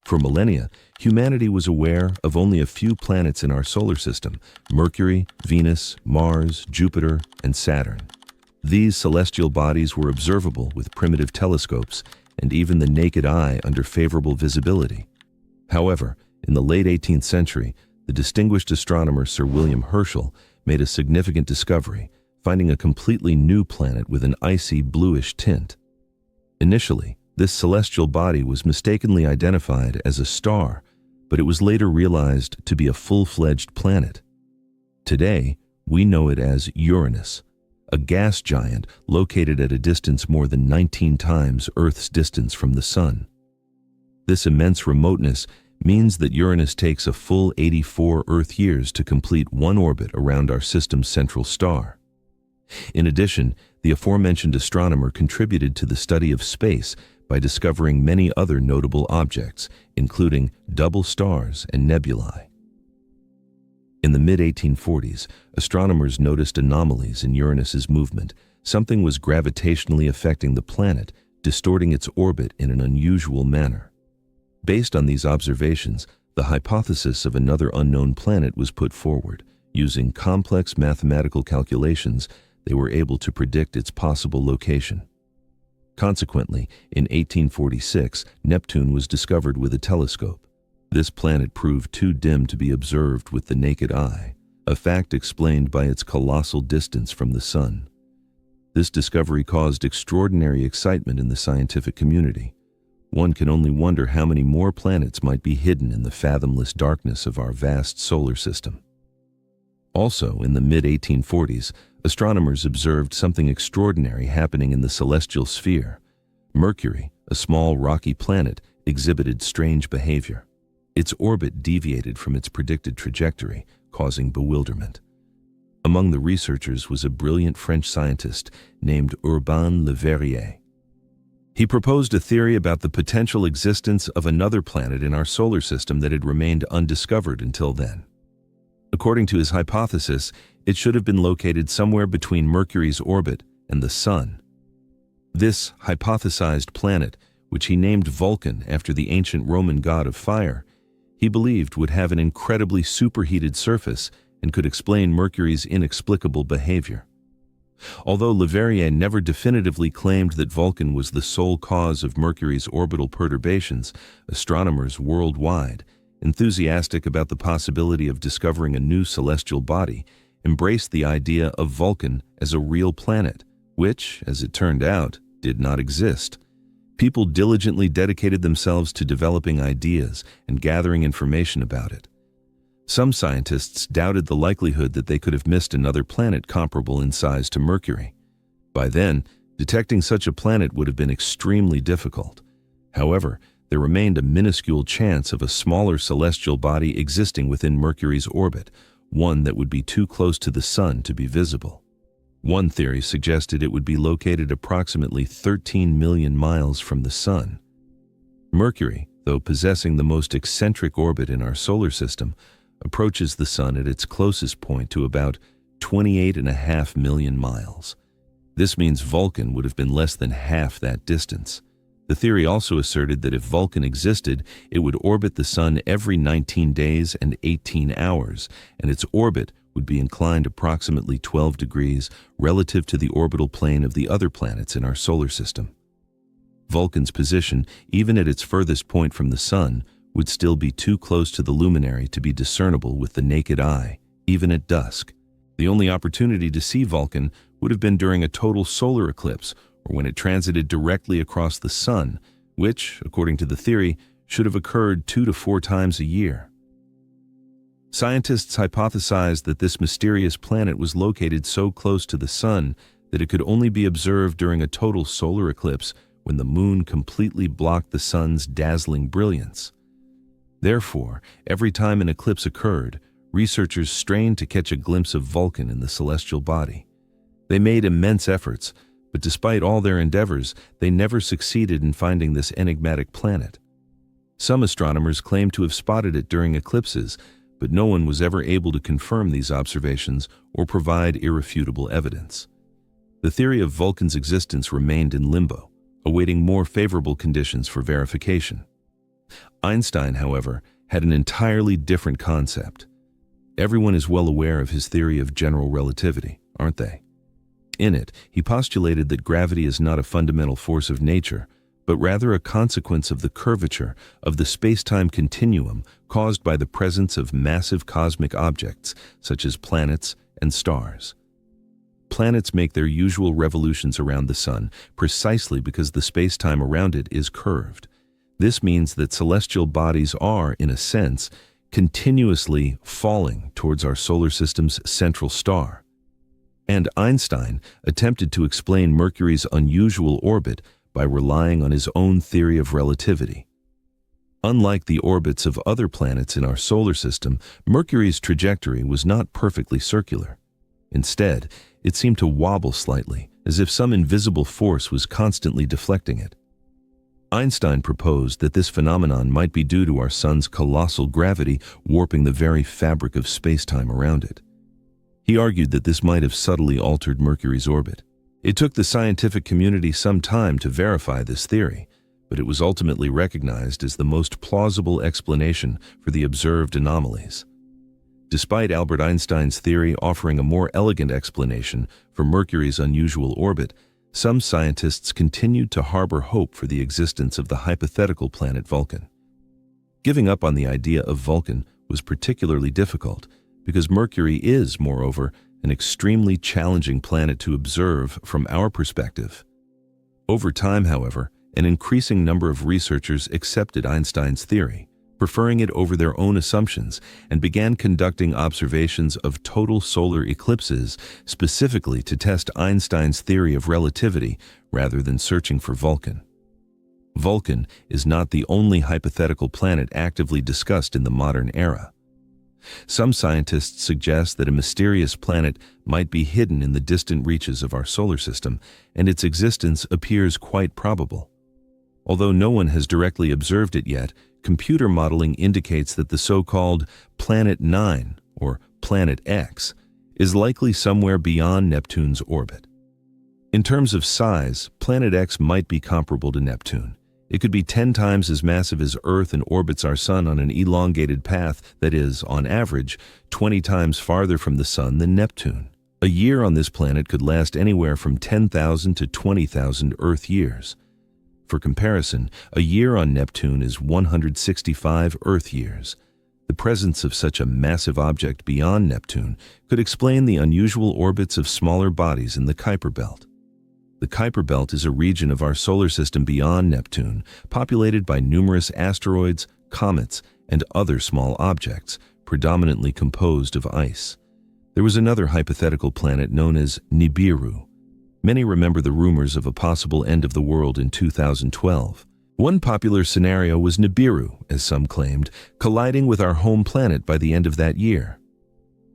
For millennia, humanity was aware of only a few planets in our solar system: Mercury, Venus, Mars, Jupiter, and Saturn. These celestial bodies were observable with primitive telescopes and even the naked eye under favorable visibility. However, in the late 18th century, the distinguished astronomer Sir William Herschel made a significant discovery, finding a completely new planet with an icy bluish tint. Initially, this celestial body was mistakenly identified as a star, but it was later realized to be a full-fledged planet. Today, we know it as Uranus, a gas giant located at a distance more than 19 times Earth's distance from the Sun. This immense remoteness means that Uranus takes a full 84 Earth years to complete one orbit around our system's central star. In addition, the aforementioned astronomer contributed to the study of space by discovering many other notable objects, including double stars and nebulae. In the mid-1840s, astronomers noticed anomalies in Uranus's movement. Something was gravitationally affecting the planet, distorting its orbit in an unusual manner. Based on these observations, the hypothesis of another unknown planet was put forward. Using complex mathematical calculations, they were able to predict its possible location. Consequently, in 1846, Neptune was discovered with a telescope. This planet proved too dim to be observed with the naked eye, a fact explained by its colossal distance from the Sun. This discovery caused extraordinary excitement in the scientific community. One can only wonder how many more planets might be hidden in the fathomless darkness of our vast solar system. Also, in the mid-1840s, astronomers observed something extraordinary happening in the celestial sphere. Mercury, a small rocky planet, exhibited strange behavior. Its orbit deviated from its predicted trajectory, causing bewilderment. Among the researchers was a brilliant French scientist named Urbain Le Verrier. He proposed a theory about the potential existence of another planet in our solar system that had remained undiscovered until then. According to his hypothesis, it should have been located somewhere between Mercury's orbit and the Sun. This hypothesized planet, which he named Vulcan after the ancient Roman god of fire, he believed would have an incredibly superheated surface and could explain Mercury's inexplicable behavior. Although Le Verrier never definitively claimed that Vulcan was the sole cause of Mercury's orbital perturbations, astronomers worldwide, enthusiastic about the possibility of discovering a new celestial body, embraced the idea of Vulcan as a real planet, which, as it turned out, did not exist. People diligently dedicated themselves to developing ideas and gathering information about it. Some scientists doubted the likelihood that they could have missed another planet comparable in size to Mercury. By then, detecting such a planet would have been extremely difficult. However, there remained a minuscule chance of a smaller celestial body existing within Mercury's orbit, one that would be too close to the Sun to be visible. One theory suggested it would be located approximately 13 million miles from the Sun. Mercury, though possessing the most eccentric orbit in our solar system, approaches the Sun at its closest point to about 28.5 million miles. This means Vulcan would have been less than half that distance. The theory also asserted that if Vulcan existed, it would orbit the Sun every 19 days and 18 hours, and its orbit would be inclined approximately 12 degrees relative to the orbital plane of the other planets in our solar system. Vulcan's position, even at its furthest point from the Sun, would still be too close to the luminary to be discernible with the naked eye, even at dusk. The only opportunity to see Vulcan would have been during a total solar eclipse, or when it transited directly across the Sun, which, according to the theory, should have occurred 2 to 4 times a year. Scientists hypothesized that this mysterious planet was located so close to the Sun that it could only be observed during a total solar eclipse when the Moon completely blocked the Sun's dazzling brilliance. Therefore, every time an eclipse occurred, researchers strained to catch a glimpse of Vulcan in the celestial body. They made immense efforts, but despite all their endeavors, they never succeeded in finding this enigmatic planet. Some astronomers claimed to have spotted it during eclipses, but no one was ever able to confirm these observations or provide irrefutable evidence. The theory of Vulcan's existence remained in limbo, awaiting more favorable conditions for verification. Einstein, however, had an entirely different concept. Everyone is well aware of his theory of general relativity, aren't they? In it, he postulated that gravity is not a fundamental force of nature, but rather a consequence of the curvature of the space-time continuum caused by the presence of massive cosmic objects such as planets and stars. Planets make their usual revolutions around the sun precisely because the space-time around it is curved. This means that celestial bodies are, in a sense, continuously falling towards our solar system's central star. And Einstein attempted to explain Mercury's unusual orbit by relying on his own theory of relativity. Unlike the orbits of other planets in our solar system, Mercury's trajectory was not perfectly circular. Instead, it seemed to wobble slightly, as if some invisible force was constantly deflecting it. Einstein proposed that this phenomenon might be due to our sun's colossal gravity warping the very fabric of space-time around it. He argued that this might have subtly altered Mercury's orbit. It took the scientific community some time to verify this theory, but it was ultimately recognized as the most plausible explanation for the observed anomalies. Despite Albert Einstein's theory offering a more elegant explanation for Mercury's unusual orbit, some scientists continued to harbor hope for the existence of the hypothetical planet Vulcan. Giving up on the idea of Vulcan was particularly difficult because Mercury is, moreover, an extremely challenging planet to observe from our perspective. Over time, however, an increasing number of researchers accepted Einstein's theory, preferring it over their own assumptions, and began conducting observations of total solar eclipses specifically to test Einstein's theory of relativity rather than searching for Vulcan. Vulcan is not the only hypothetical planet actively discussed in the modern era. Some scientists suggest that a mysterious planet might be hidden in the distant reaches of our solar system, and its existence appears quite probable. Although no one has directly observed it yet, computer modeling indicates that the so-called Planet 9, or Planet X, is likely somewhere beyond Neptune's orbit. In terms of size, Planet X might be comparable to Neptune. It could be 10 times as massive as Earth and orbits our Sun on an elongated path that is, on average, 20 times farther from the Sun than Neptune. A year on this planet could last anywhere from 10,000 to 20,000 Earth years. For comparison, a year on Neptune is 165 Earth years. The presence of such a massive object beyond Neptune could explain the unusual orbits of smaller bodies in the Kuiper Belt. The Kuiper Belt is a region of our solar system beyond Neptune, populated by numerous asteroids, comets, and other small objects, predominantly composed of ice. There was another hypothetical planet known as Nibiru. Many remember the rumors of a possible end of the world in 2012. One popular scenario was Nibiru, as some claimed, colliding with our home planet by the end of that year.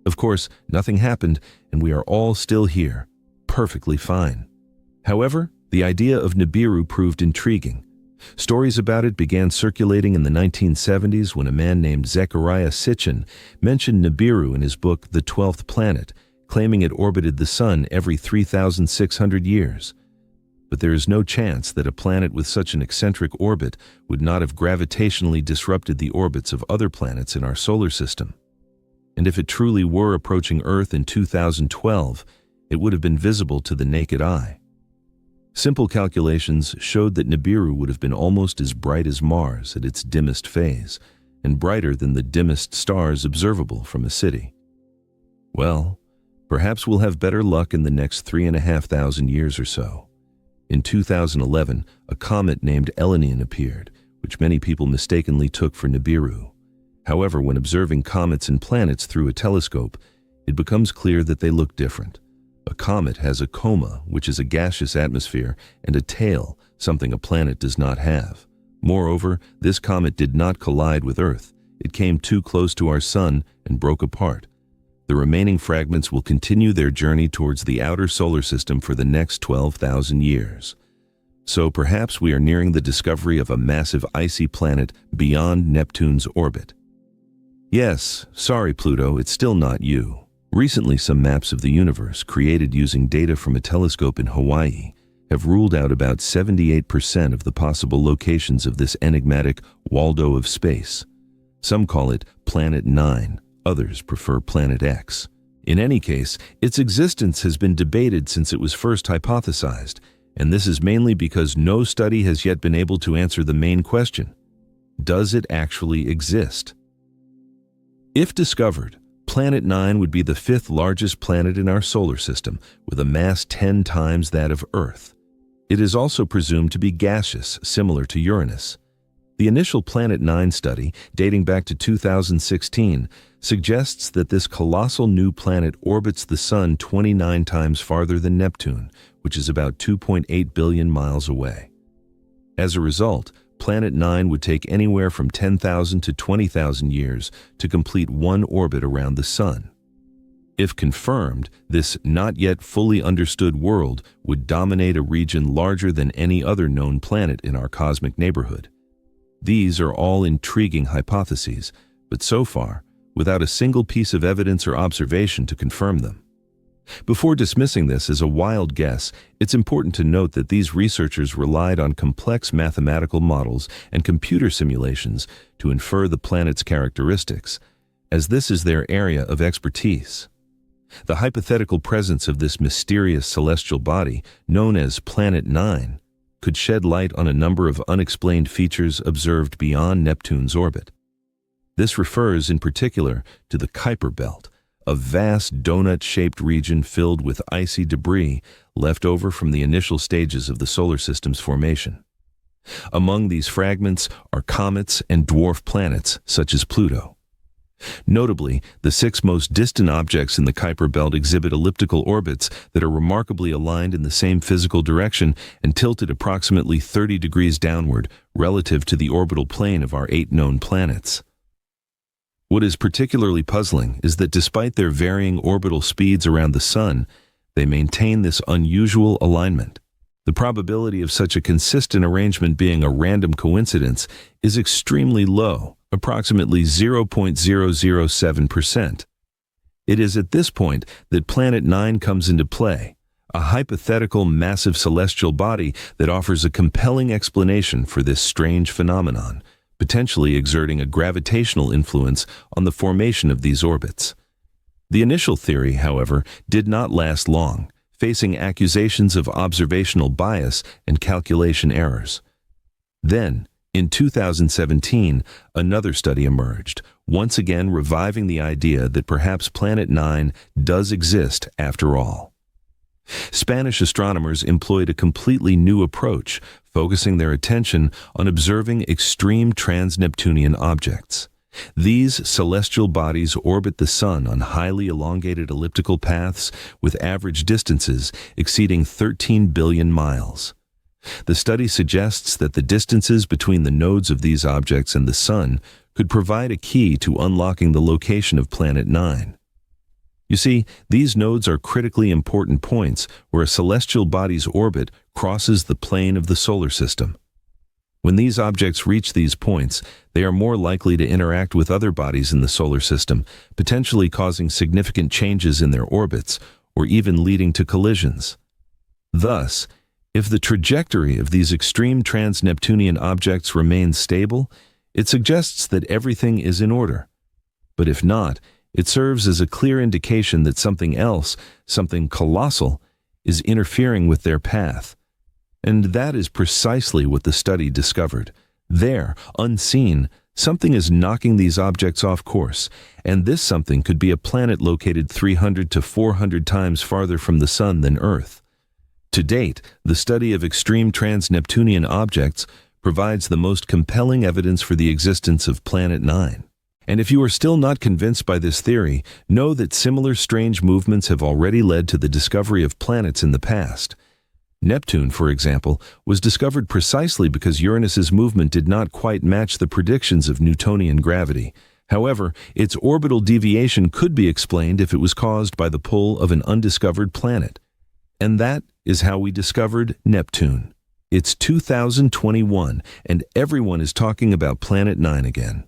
Of course, nothing happened, and we are all still here, perfectly fine. However, the idea of Nibiru proved intriguing. Stories about it began circulating in the 1970s when a man named Zecharia Sitchin mentioned Nibiru in his book The 12th Planet, claiming it orbited the Sun every 3,600 years. But there is no chance that a planet with such an eccentric orbit would not have gravitationally disrupted the orbits of other planets in our solar system. And if it truly were approaching Earth in 2012, it would have been visible to the naked eye. Simple calculations showed that Nibiru would have been almost as bright as Mars at its dimmest phase, and brighter than the dimmest stars observable from a city. Well, perhaps we'll have better luck in the next 3,500 years or so. In 2011, a comet named Elenian appeared, which many people mistakenly took for Nibiru. However, when observing comets and planets through a telescope, it becomes clear that they look different. A comet has a coma, which is a gaseous atmosphere, and a tail, something a planet does not have. Moreover, this comet did not collide with Earth. It came too close to our Sun and broke apart. The remaining fragments will continue their journey towards the outer solar system for the next 12,000 years. So perhaps we are nearing the discovery of a massive icy planet beyond Neptune's orbit. Yes, sorry Pluto, it's still not you. Recently, some maps of the universe, created using data from a telescope in Hawaii, have ruled out about 78% of the possible locations of this enigmatic Waldo of space. Some call it Planet 9, others prefer Planet X. In any case, its existence has been debated since it was first hypothesized, and this is mainly because no study has yet been able to answer the main question: does it actually exist? If discovered, Planet 9 would be the fifth largest planet in our solar system, with a mass 10 times that of Earth. It is also presumed to be gaseous, similar to Uranus. The initial Planet 9 study, dating back to 2016, suggests that this colossal new planet orbits the Sun 29 times farther than Neptune, which is about 2.8 billion miles away. As a result, Planet 9 would take anywhere from 10,000 to 20,000 years to complete one orbit around the Sun. If confirmed, this not yet fully understood world would dominate a region larger than any other known planet in our cosmic neighborhood. These are all intriguing hypotheses, but so far, without a single piece of evidence or observation to confirm them. Before dismissing this as a wild guess, it's important to note that these researchers relied on complex mathematical models and computer simulations to infer the planet's characteristics, as this is their area of expertise. The hypothetical presence of this mysterious celestial body, known as Planet 9, could shed light on a number of unexplained features observed beyond Neptune's orbit. This refers in particular to the Kuiper Belt, a vast donut-shaped region filled with icy debris left over from the initial stages of the solar system's formation. Among these fragments are comets and dwarf planets such as Pluto. Notably, the 6 most distant objects in the Kuiper Belt exhibit elliptical orbits that are remarkably aligned in the same physical direction and tilted approximately 30 degrees downward relative to the orbital plane of our 8 known planets. What is particularly puzzling is that despite their varying orbital speeds around the Sun, they maintain this unusual alignment. The probability of such a consistent arrangement being a random coincidence is extremely low, approximately 0.007%. It is at this point that Planet 9 comes into play, a hypothetical massive celestial body that offers a compelling explanation for this strange phenomenon, potentially exerting a gravitational influence on the formation of these orbits. The initial theory, however, did not last long, facing accusations of observational bias and calculation errors. Then, in 2017, another study emerged, once again reviving the idea that perhaps Planet 9 does exist after all. Spanish astronomers employed a completely new approach, focusing their attention on observing extreme trans-Neptunian objects. These celestial bodies orbit the Sun on highly elongated elliptical paths with average distances exceeding 13 billion miles. The study suggests that the distances between the nodes of these objects and the Sun could provide a key to unlocking the location of Planet 9. You see, these nodes are critically important points where a celestial body's orbit crosses the plane of the solar system. When these objects reach these points, they are more likely to interact with other bodies in the solar system, potentially causing significant changes in their orbits, or even leading to collisions. Thus, if the trajectory of these extreme trans-Neptunian objects remains stable, it suggests that everything is in order. But if not, it serves as a clear indication that something else, something colossal, is interfering with their path. And that is precisely what the study discovered. There, unseen, something is knocking these objects off course, and this something could be a planet located 300 to 400 times farther from the Sun than Earth. To date, the study of extreme trans-Neptunian objects provides the most compelling evidence for the existence of Planet 9. And if you are still not convinced by this theory, know that similar strange movements have already led to the discovery of planets in the past. Neptune, for example, was discovered precisely because Uranus's movement did not quite match the predictions of Newtonian gravity. However, its orbital deviation could be explained if it was caused by the pull of an undiscovered planet. And that is how we discovered Neptune. It's 2021, and everyone is talking about Planet 9 again.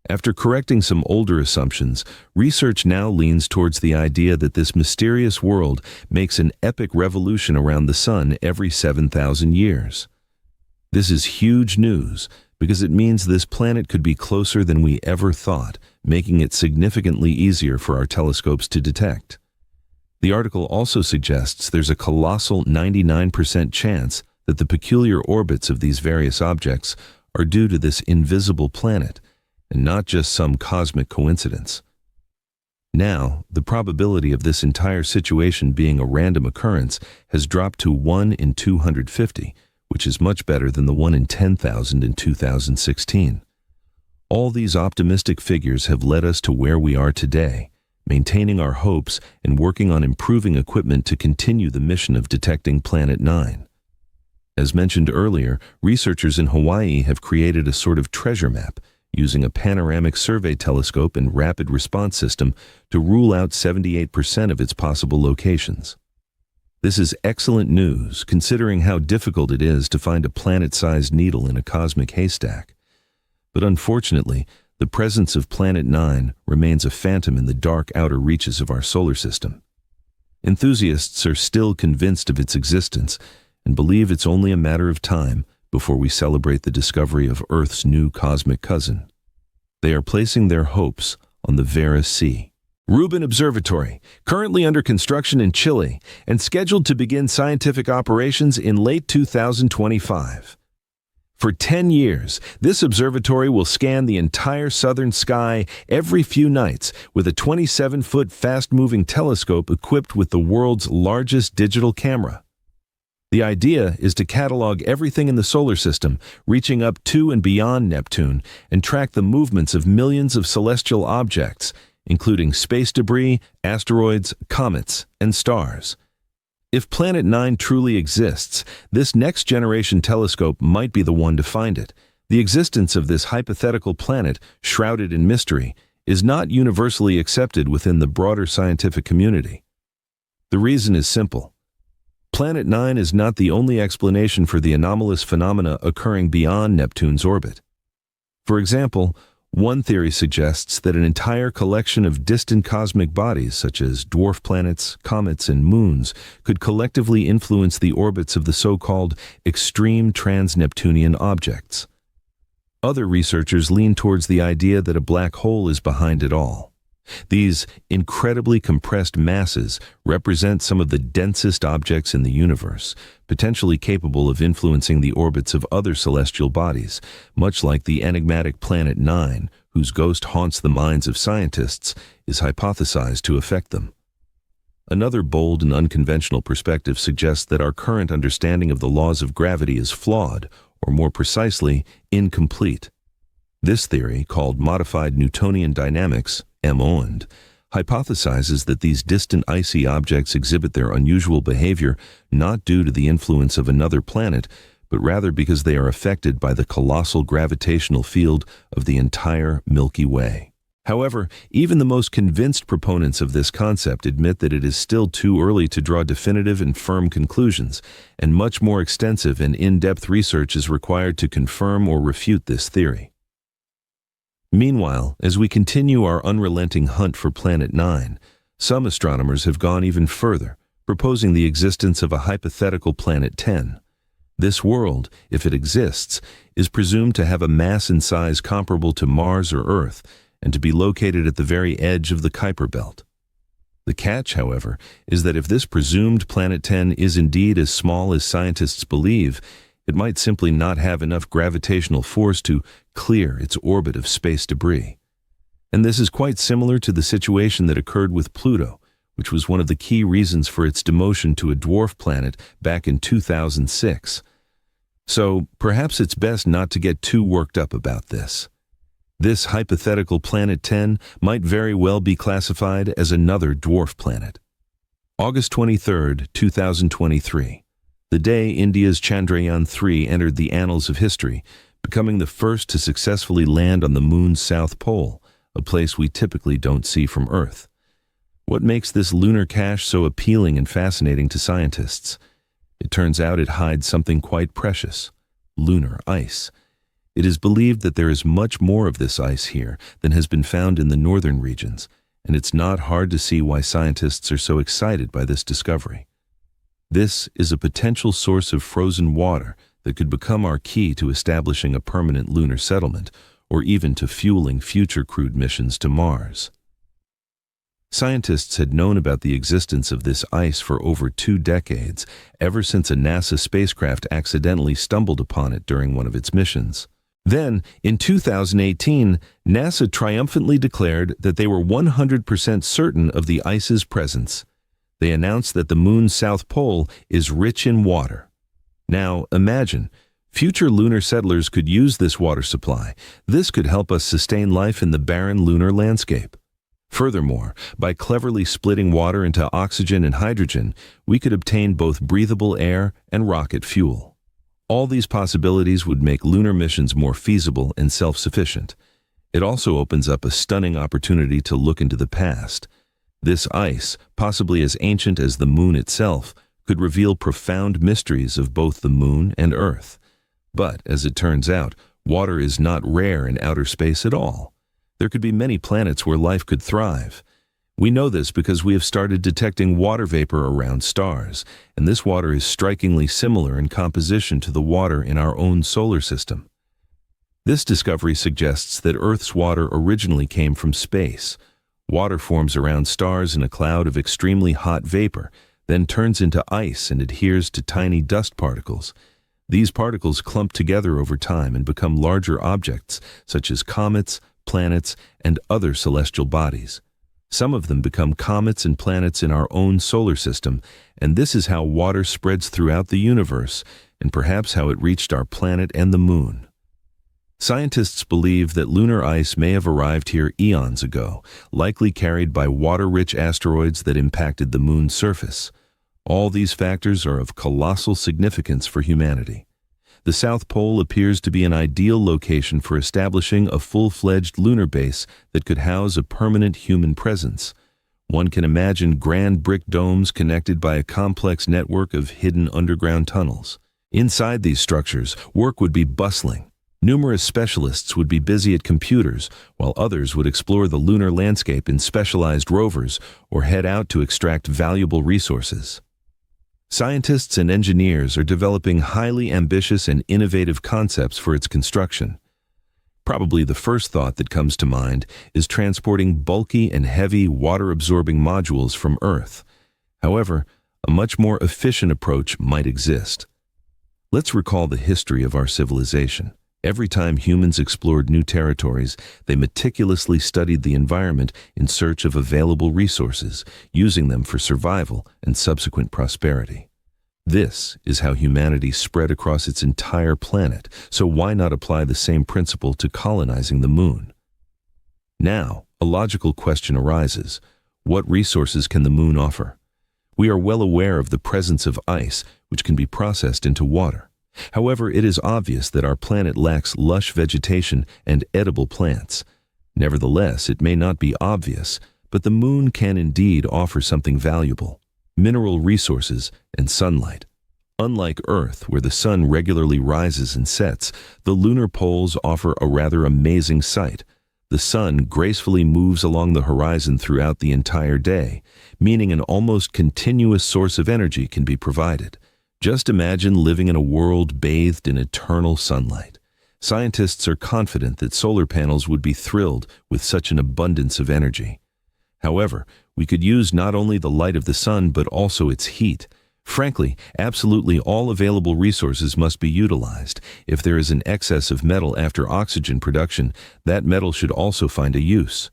After correcting some older assumptions, research now leans towards the idea that this mysterious world makes an epic revolution around the Sun every 7,000 years. This is huge news because it means this planet could be closer than we ever thought, making it significantly easier for our telescopes to detect. The article also suggests there's a colossal 99% chance that the peculiar orbits of these various objects are due to this invisible planet, and not just some cosmic coincidence. Now, the probability of this entire situation being a random occurrence has dropped to 1 in 250, which is much better than the 1 in 10,000 in 2016. All these optimistic figures have led us to where we are today, maintaining our hopes and working on improving equipment to continue the mission of detecting Planet 9. As mentioned earlier, researchers in Hawaii have created a sort of treasure map using a panoramic survey telescope and rapid response system to rule out 78% of its possible locations. This is excellent news considering how difficult it is to find a planet-sized needle in a cosmic haystack. But unfortunately, the presence of Planet 9 remains a phantom in the dark outer reaches of our solar system. Enthusiasts are still convinced of its existence and believe it's only a matter of time before we celebrate the discovery of Earth's new cosmic cousin. They are placing their hopes on the Vera C. Rubin Observatory, currently under construction in Chile and scheduled to begin scientific operations in late 2025. For 10 years, this observatory will scan the entire southern sky every few nights with a 27-foot fast-moving telescope equipped with the world's largest digital camera. The idea is to catalog everything in the solar system, reaching up to and beyond Neptune, and track the movements of millions of celestial objects, including space debris, asteroids, comets, and stars. If Planet 9 truly exists, this next-generation telescope might be the one to find it. The existence of this hypothetical planet, shrouded in mystery, is not universally accepted within the broader scientific community. The reason is simple. Planet 9 is not the only explanation for the anomalous phenomena occurring beyond Neptune's orbit. For example, one theory suggests that an entire collection of distant cosmic bodies, such as dwarf planets, comets, and moons, could collectively influence the orbits of the so-called extreme trans-Neptunian objects. Other researchers lean towards the idea that a black hole is behind it all. These incredibly compressed masses represent some of the densest objects in the universe, potentially capable of influencing the orbits of other celestial bodies, much like the enigmatic Planet 9, whose ghost haunts the minds of scientists, is hypothesized to affect them. Another bold and unconventional perspective suggests that our current understanding of the laws of gravity is flawed, or more precisely, incomplete. This theory, called modified Newtonian dynamics, MOND, hypothesizes that these distant icy objects exhibit their unusual behavior not due to the influence of another planet, but rather because they are affected by the colossal gravitational field of the entire Milky Way. However, even the most convinced proponents of this concept admit that it is still too early to draw definitive and firm conclusions, and much more extensive and in-depth research is required to confirm or refute this theory. Meanwhile, as we continue our unrelenting hunt for Planet 9, some astronomers have gone even further, proposing the existence of a hypothetical Planet 10. This world, if it exists, is presumed to have a mass and size comparable to Mars or Earth, and to be located at the very edge of the Kuiper Belt. The catch, however, is that if this presumed Planet 10 is indeed as small as scientists believe, it might simply not have enough gravitational force to clear its orbit of space debris. And this is quite similar to the situation that occurred with Pluto, which was one of the key reasons for its demotion to a dwarf planet back in 2006. So perhaps it's best not to get too worked up about this. This hypothetical Planet 10 might very well be classified as another dwarf planet. August 23, 2023. The day India's Chandrayaan-3 entered the annals of history, becoming the first to successfully land on the Moon's south pole, a place we typically don't see from Earth. What makes this lunar cache so appealing and fascinating to scientists? It turns out it hides something quite precious: lunar ice. It is believed that there is much more of this ice here than has been found in the northern regions, and it's not hard to see why scientists are so excited by this discovery. This is a potential source of frozen water that could become our key to establishing a permanent lunar settlement, or even to fueling future crewed missions to Mars. Scientists had known about the existence of this ice for over 2 decades, ever since a NASA spacecraft accidentally stumbled upon it during one of its missions. Then, in 2018, NASA triumphantly declared that they were 100% certain of the ice's presence. They announced that the moon's south pole is rich in water. Now, imagine, future lunar settlers could use this water supply. This could help us sustain life in the barren lunar landscape. Furthermore, by cleverly splitting water into oxygen and hydrogen, we could obtain both breathable air and rocket fuel. All these possibilities would make lunar missions more feasible and self-sufficient. It also opens up a stunning opportunity to look into the past. This ice, possibly as ancient as the moon itself, could reveal profound mysteries of both the moon and Earth. But, as it turns out, water is not rare in outer space at all. There could be many planets where life could thrive. We know this because we have started detecting water vapor around stars, and this water is strikingly similar in composition to the water in our own solar system. This discovery suggests that Earth's water originally came from space. Water forms around stars in a cloud of extremely hot vapor, then turns into ice and adheres to tiny dust particles. These particles clump together over time and become larger objects, such as comets, planets, and other celestial bodies. Some of them become comets and planets in our own solar system, and this is how water spreads throughout the universe, and perhaps how it reached our planet and the moon. Scientists believe that lunar ice may have arrived here eons ago, likely carried by water-rich asteroids that impacted the moon's surface. All these factors are of colossal significance for humanity. The South Pole appears to be an ideal location for establishing a full-fledged lunar base that could house a permanent human presence. One can imagine grand brick domes connected by a complex network of hidden underground tunnels. Inside these structures, work would be bustling. Numerous specialists would be busy at computers, while others would explore the lunar landscape in specialized rovers or head out to extract valuable resources. Scientists and engineers are developing highly ambitious and innovative concepts for its construction. Probably the first thought that comes to mind is transporting bulky and heavy water-absorbing modules from Earth. However, a much more efficient approach might exist. Let's recall the history of our civilization. Every time humans explored new territories, they meticulously studied the environment in search of available resources, using them for survival and subsequent prosperity. This is how humanity spread across its entire planet, so why not apply the same principle to colonizing the moon? Now, a logical question arises. What resources can the moon offer? We are well aware of the presence of ice, which can be processed into water. However, it is obvious that our planet lacks lush vegetation and edible plants. Nevertheless, it may not be obvious, but the moon can indeed offer something valuable: mineral resources and sunlight. Unlike Earth, where the sun regularly rises and sets, the lunar poles offer a rather amazing sight. The sun gracefully moves along the horizon throughout the entire day, meaning an almost continuous source of energy can be provided. Just imagine living in a world bathed in eternal sunlight. Scientists are confident that solar panels would be thrilled with such an abundance of energy. However, we could use not only the light of the sun but also its heat. Frankly, absolutely all available resources must be utilized. If there is an excess of metal after oxygen production, that metal should also find a use.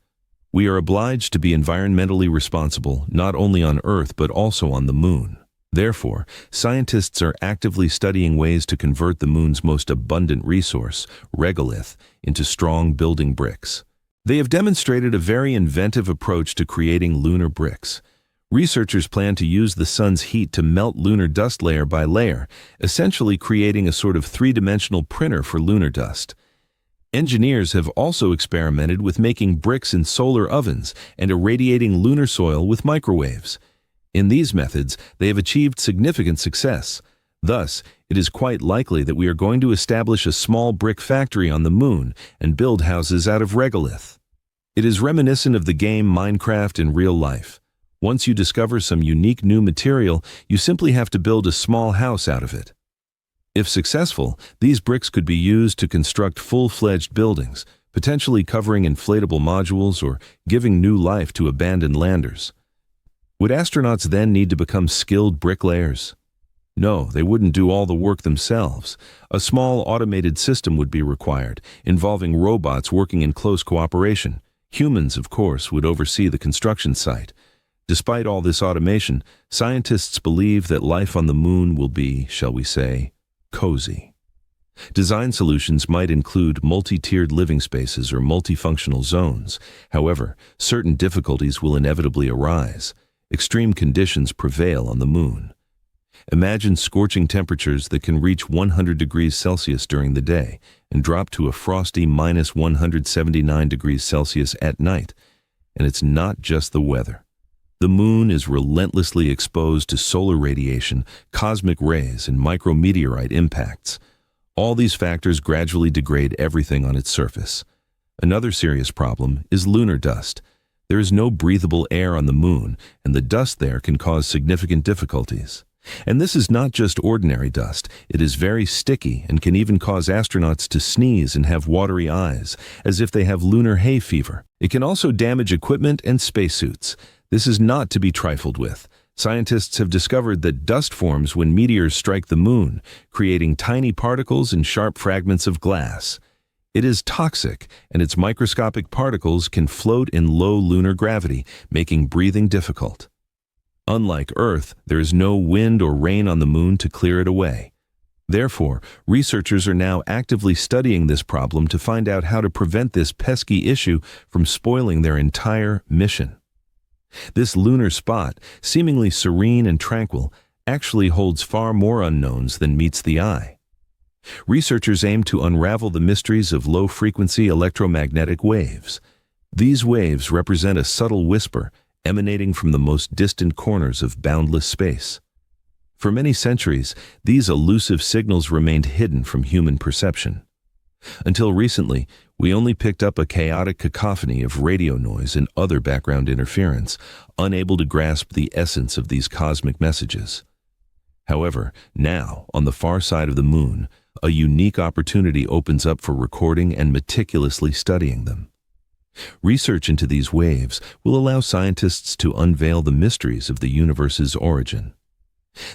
We are obliged to be environmentally responsible not only on Earth but also on the moon. Therefore, scientists are actively studying ways to convert the moon's most abundant resource, regolith, into strong building bricks. They have demonstrated a very inventive approach to creating lunar bricks. Researchers plan to use the sun's heat to melt lunar dust layer by layer, essentially creating a sort of three-dimensional printer for lunar dust. Engineers have also experimented with making bricks in solar ovens and irradiating lunar soil with microwaves. In these methods, they have achieved significant success. Thus, It is quite likely that we are going to establish a small brick factory on the moon and build houses out of regolith. It is reminiscent of the game Minecraft in real life. Once you discover some unique new material, you simply have to build a small house out of it. If successful, these bricks could be used to construct full-fledged buildings, potentially covering inflatable modules or giving new life to abandoned landers. Would astronauts then need to become skilled bricklayers? No, they wouldn't do all the work themselves. A small automated system would be required, involving robots working in close cooperation. Humans, of course, would oversee the construction site. Despite all this automation, scientists believe that life on the moon will be, shall we say, cozy. Design solutions might include multi-tiered living spaces or multifunctional zones. However, certain difficulties will inevitably arise. Extreme conditions prevail on the moon. Imagine scorching temperatures that can reach 100 degrees Celsius during the day and drop to a frosty minus 179 degrees Celsius at night. And it's not just the weather. The moon is relentlessly exposed to solar radiation, cosmic rays, and micrometeorite impacts. All these factors gradually degrade everything on its surface. Another serious problem is lunar dust. There is no breathable air on the moon, and the dust there can cause significant difficulties. And this is not just ordinary dust. It is very sticky and can even cause astronauts to sneeze and have watery eyes, as if they have lunar hay fever. It can also damage equipment and spacesuits. This is not to be trifled with. Scientists have discovered that dust forms when meteors strike the moon, creating tiny particles and sharp fragments of glass. It is toxic, and its microscopic particles can float in low lunar gravity, making breathing difficult. Unlike Earth, there is no wind or rain on the moon to clear it away. Therefore, researchers are now actively studying this problem to find out how to prevent this pesky issue from spoiling their entire mission. This lunar spot, seemingly serene and tranquil, actually holds far more unknowns than meets the eye. Researchers aim to unravel the mysteries of low-frequency electromagnetic waves. These waves represent a subtle whisper emanating from the most distant corners of boundless space. For many centuries, these elusive signals remained hidden from human perception. Until recently, we only picked up a chaotic cacophony of radio noise and other background interference, unable to grasp the essence of these cosmic messages. However, now, on the far side of the moon, a unique opportunity opens up for recording and meticulously studying them. Research into these waves will allow scientists to unveil the mysteries of the universe's origin.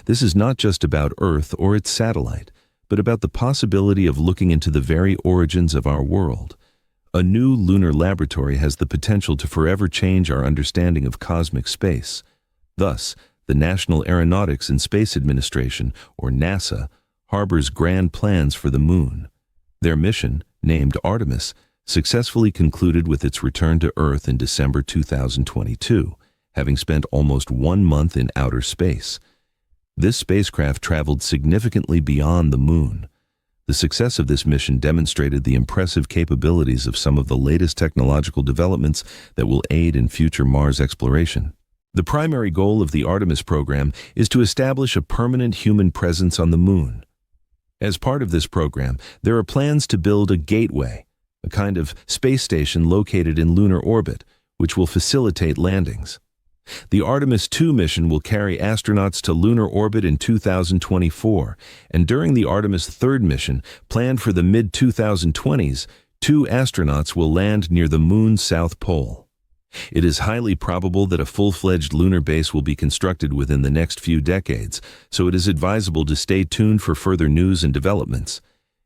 This is not just about Earth or its satellite, but about the possibility of looking into the very origins of our world. A new lunar laboratory has the potential to forever change our understanding of cosmic space. Thus, the National Aeronautics and Space Administration, or NASA, harbors grand plans for the moon. Their mission, named Artemis, successfully concluded with its return to Earth in December 2022, having spent almost 1 month in outer space. This spacecraft traveled significantly beyond the moon. The success of this mission demonstrated the impressive capabilities of some of the latest technological developments that will aid in future Mars exploration. The primary goal of the Artemis program is to establish a permanent human presence on the moon. As part of this program, there are plans to build a gateway, a kind of space station located in lunar orbit, which will facilitate landings. The Artemis II mission will carry astronauts to lunar orbit in 2024, and during the Artemis III mission, planned for the mid-2020s, 2 astronauts will land near the moon's south pole. It is highly probable that a full-fledged lunar base will be constructed within the next few decades, so it is advisable to stay tuned for further news and developments.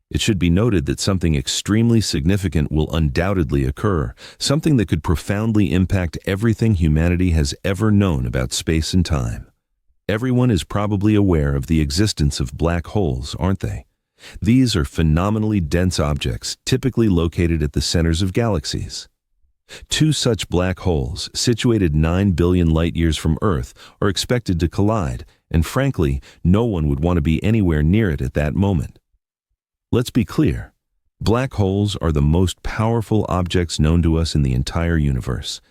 It should be noted that something extremely significant will undoubtedly occur, something that could profoundly impact everything humanity has ever known about space and time. Everyone is probably aware of the existence of black holes, aren't they? These are phenomenally dense objects, typically located at the centers of galaxies. 2 such black holes, situated 9 billion light-years from Earth, are expected to collide, and frankly, no one would want to be anywhere near it at that moment. Let's be clear. Black holes are the most powerful objects known to us in the entire universe.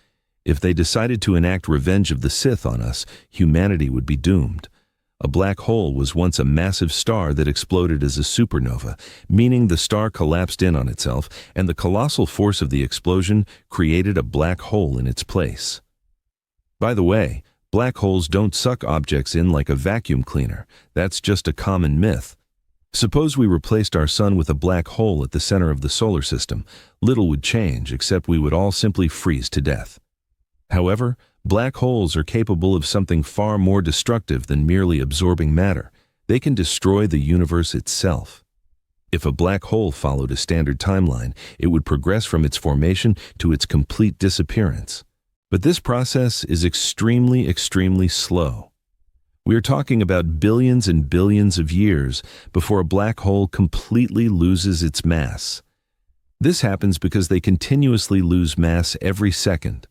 If they decided to enact revenge of the Sith on us, humanity would be doomed. A black hole was once a massive star that exploded as a supernova, meaning the star collapsed in on itself, and the colossal force of the explosion created a black hole in its place. By the way, black holes don't suck objects in like a vacuum cleaner. That's just a common myth. Suppose we replaced our sun with a black hole at the center of the solar system. Little would change, except we would all simply freeze to death. However, black holes are capable of something far more destructive than merely absorbing matter. They can destroy the universe itself. If a black hole followed a standard timeline, it would progress from its formation to its complete disappearance. But this process is extremely slow. We are talking about billions and billions of years before a black hole completely loses its mass. This happens because they continuously lose mass every second.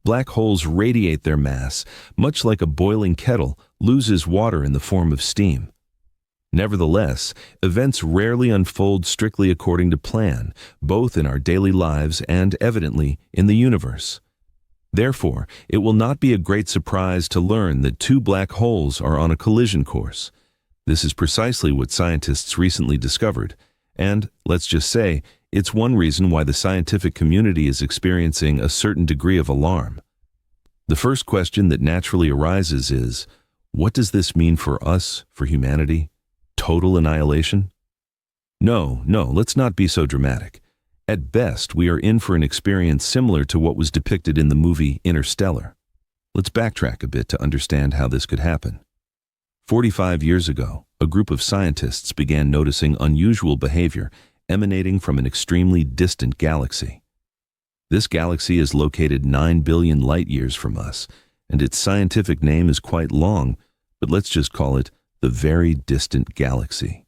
Black holes radiate their mass, much like a boiling kettle loses water in the form of steam. Nevertheless, events rarely unfold strictly according to plan, both in our daily lives and, evidently, in the universe. Therefore, it will not be a great surprise to learn that two black holes are on a collision course. This is precisely what scientists recently discovered, and, let's just say, it's one reason why the scientific community is experiencing a certain degree of alarm. The first question that naturally arises is, what does this mean for us, for humanity? Total annihilation? No, let's not be so dramatic. At best, we are in for an experience similar to what was depicted in the movie Interstellar. Let's backtrack a bit to understand how this could happen. 45 years ago, a group of scientists began noticing unusual behavior emanating from an extremely distant galaxy. This galaxy is located 9 billion light-years from us, and its scientific name is quite long, but let's just call it the Very Distant Galaxy.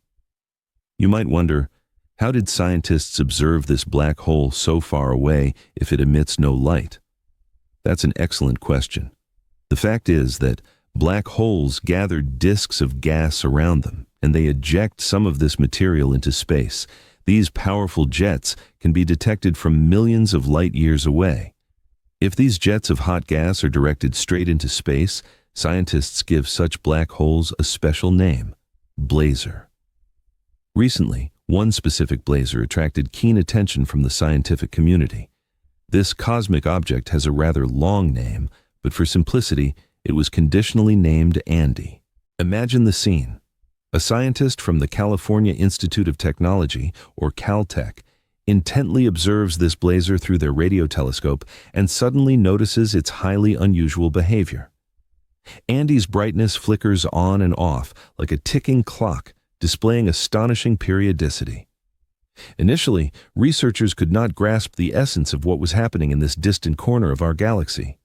You might wonder, how did scientists observe this black hole so far away if it emits no light? That's an excellent question. The fact is that black holes gather disks of gas around them, and they eject some of this material into space. These powerful jets can be detected from millions of light-years away. If these jets of hot gas are directed straight into space, scientists give such black holes a special name: blazar. Recently, one specific blazar attracted keen attention from the scientific community. This cosmic object has a rather long name, but for simplicity, it was conditionally named Andy. Imagine the scene. A scientist from the California Institute of Technology, or Caltech, intently observes this blazar through their radio telescope and suddenly notices its highly unusual behavior. Andy's brightness flickers on and off like a ticking clock, displaying astonishing periodicity. Initially, researchers could not grasp the essence of what was happening in this distant corner of our galaxy.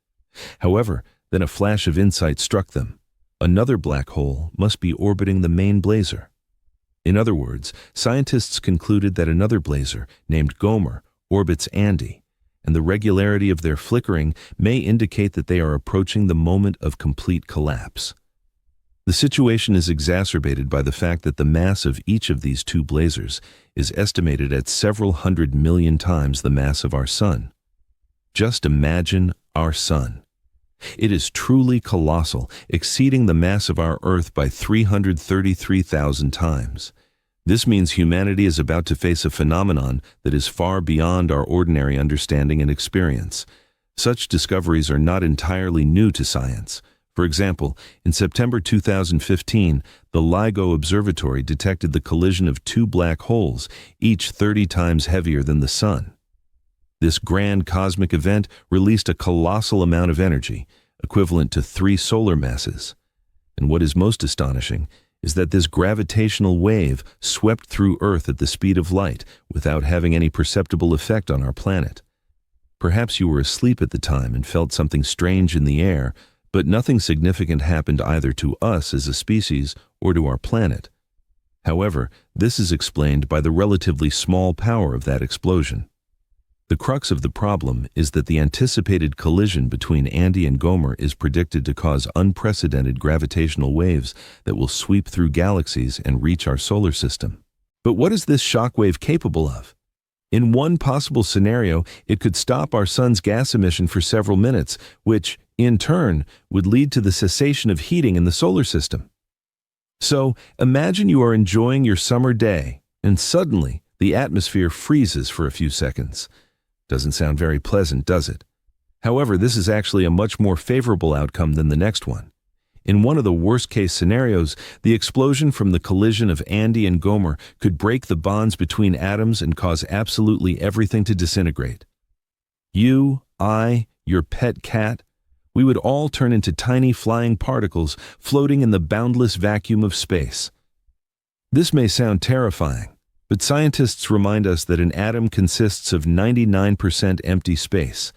However, then a flash of insight struck them. Another black hole must be orbiting the main blazar. In other words, scientists concluded that another blazar, named Gomer, orbits Andy, and the regularity of their flickering may indicate that they are approaching the moment of complete collapse. The situation is exacerbated by the fact that the mass of each of these two blazars is estimated at several 100 million times the mass of our Sun. Just imagine our Sun. It is truly colossal, exceeding the mass of our Earth by 333,000 times. This means humanity is about to face a phenomenon that is far beyond our ordinary understanding and experience. Such discoveries are not entirely new to science. For example, in September 2015, the LIGO Observatory detected the collision of two black holes, each 30 times heavier than the Sun. This grand cosmic event released a colossal amount of energy, equivalent to 3 solar masses. And what is most astonishing is that this gravitational wave swept through Earth at the speed of light without having any perceptible effect on our planet. Perhaps you were asleep at the time and felt something strange in the air, but nothing significant happened either to us as a species or to our planet. However, this is explained by the relatively small power of that explosion. The crux of the problem is that the anticipated collision between Andy and Gomer is predicted to cause unprecedented gravitational waves that will sweep through galaxies and reach our solar system. But what is this shockwave capable of? In one possible scenario, it could stop our Sun's gas emission for several minutes, which, in turn, would lead to the cessation of heating in the solar system. So imagine you are enjoying your summer day, and suddenly the atmosphere freezes for a few seconds. Doesn't sound very pleasant, does it? However, this is actually a much more favorable outcome than the next one. In one of the worst-case scenarios, the explosion from the collision of Andy and Gomer could break the bonds between atoms and cause absolutely everything to disintegrate. You, I, your pet cat, we would all turn into tiny flying particles floating in the boundless vacuum of space. This may sound terrifying, but scientists remind us that an atom consists of 99% empty space.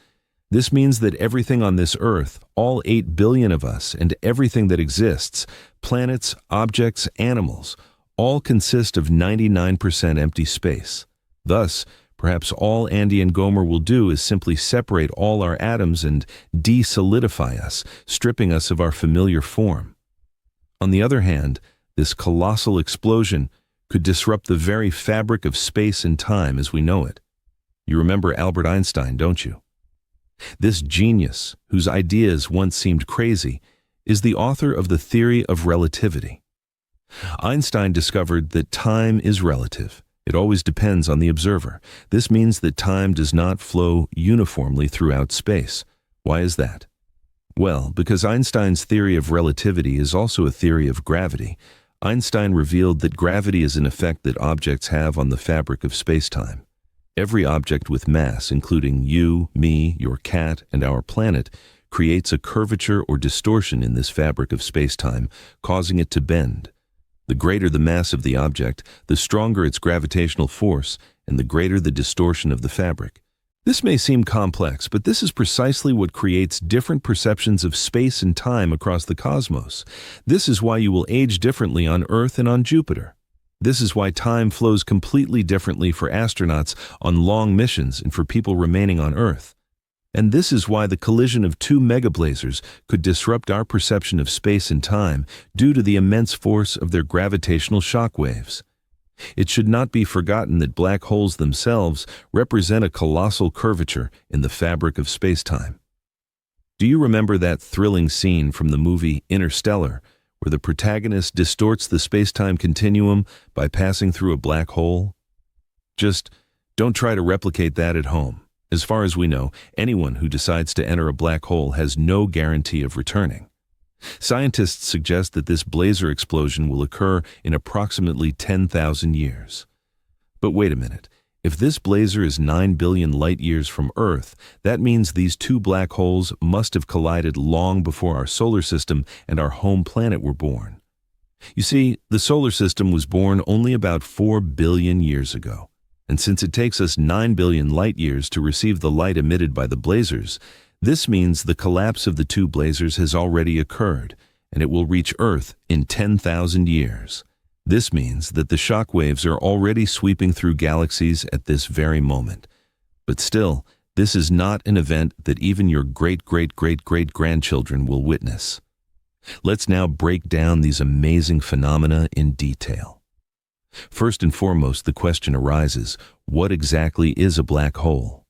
This means that everything on this Earth, all 8 billion of us, and everything that exists, planets, objects, animals, all consist of 99% empty space. Thus, perhaps all Andy and Gomer will do is simply separate all our atoms and de-solidify us, stripping us of our familiar form. On the other hand, this colossal explosion could disrupt the very fabric of space and time as we know it. You remember Albert Einstein, don't you? This genius, whose ideas once seemed crazy, is the author of the theory of relativity. Einstein discovered that time is relative. It always depends on the observer. This means that time does not flow uniformly throughout space. Why is that? Well, because Einstein's theory of relativity is also a theory of gravity. Einstein revealed that gravity is an effect that objects have on the fabric of space-time. Every object with mass, including you, me, your cat, and our planet, creates a curvature or distortion in this fabric of space-time, causing it to bend. The greater the mass of the object, the stronger its gravitational force, and the greater the distortion of the fabric. This may seem complex, but this is precisely what creates different perceptions of space and time across the cosmos. This is why you will age differently on Earth and on Jupiter. This is why time flows completely differently for astronauts on long missions and for people remaining on Earth. And this is why the collision of two megablazars could disrupt our perception of space and time due to the immense force of their gravitational shock waves. It should not be forgotten that black holes themselves represent a colossal curvature in the fabric of space-time. Do you remember that thrilling scene from the movie Interstellar, where the protagonist distorts the space-time continuum by passing through a black hole? Just don't try to replicate that at home. As far as we know, anyone who decides to enter a black hole has no guarantee of returning. Scientists suggest that this blazer explosion will occur in approximately 10,000 years. But wait a minute. If this blazer is 9 billion light-years from Earth, that means these two black holes must have collided long before our solar system and our home planet were born. You see, the solar system was born only about 4 billion years ago. And since it takes us 9 billion light-years to receive the light emitted by the blazers, this means the collapse of the two blazers has already occurred, and it will reach Earth in 10,000 years. This means that the shock waves are already sweeping through galaxies at this very moment. But still, this is not an event that even your great-great-great-great-grandchildren will witness. Let's now break down these amazing phenomena in detail. First and foremost, the question arises, what exactly is a black hole?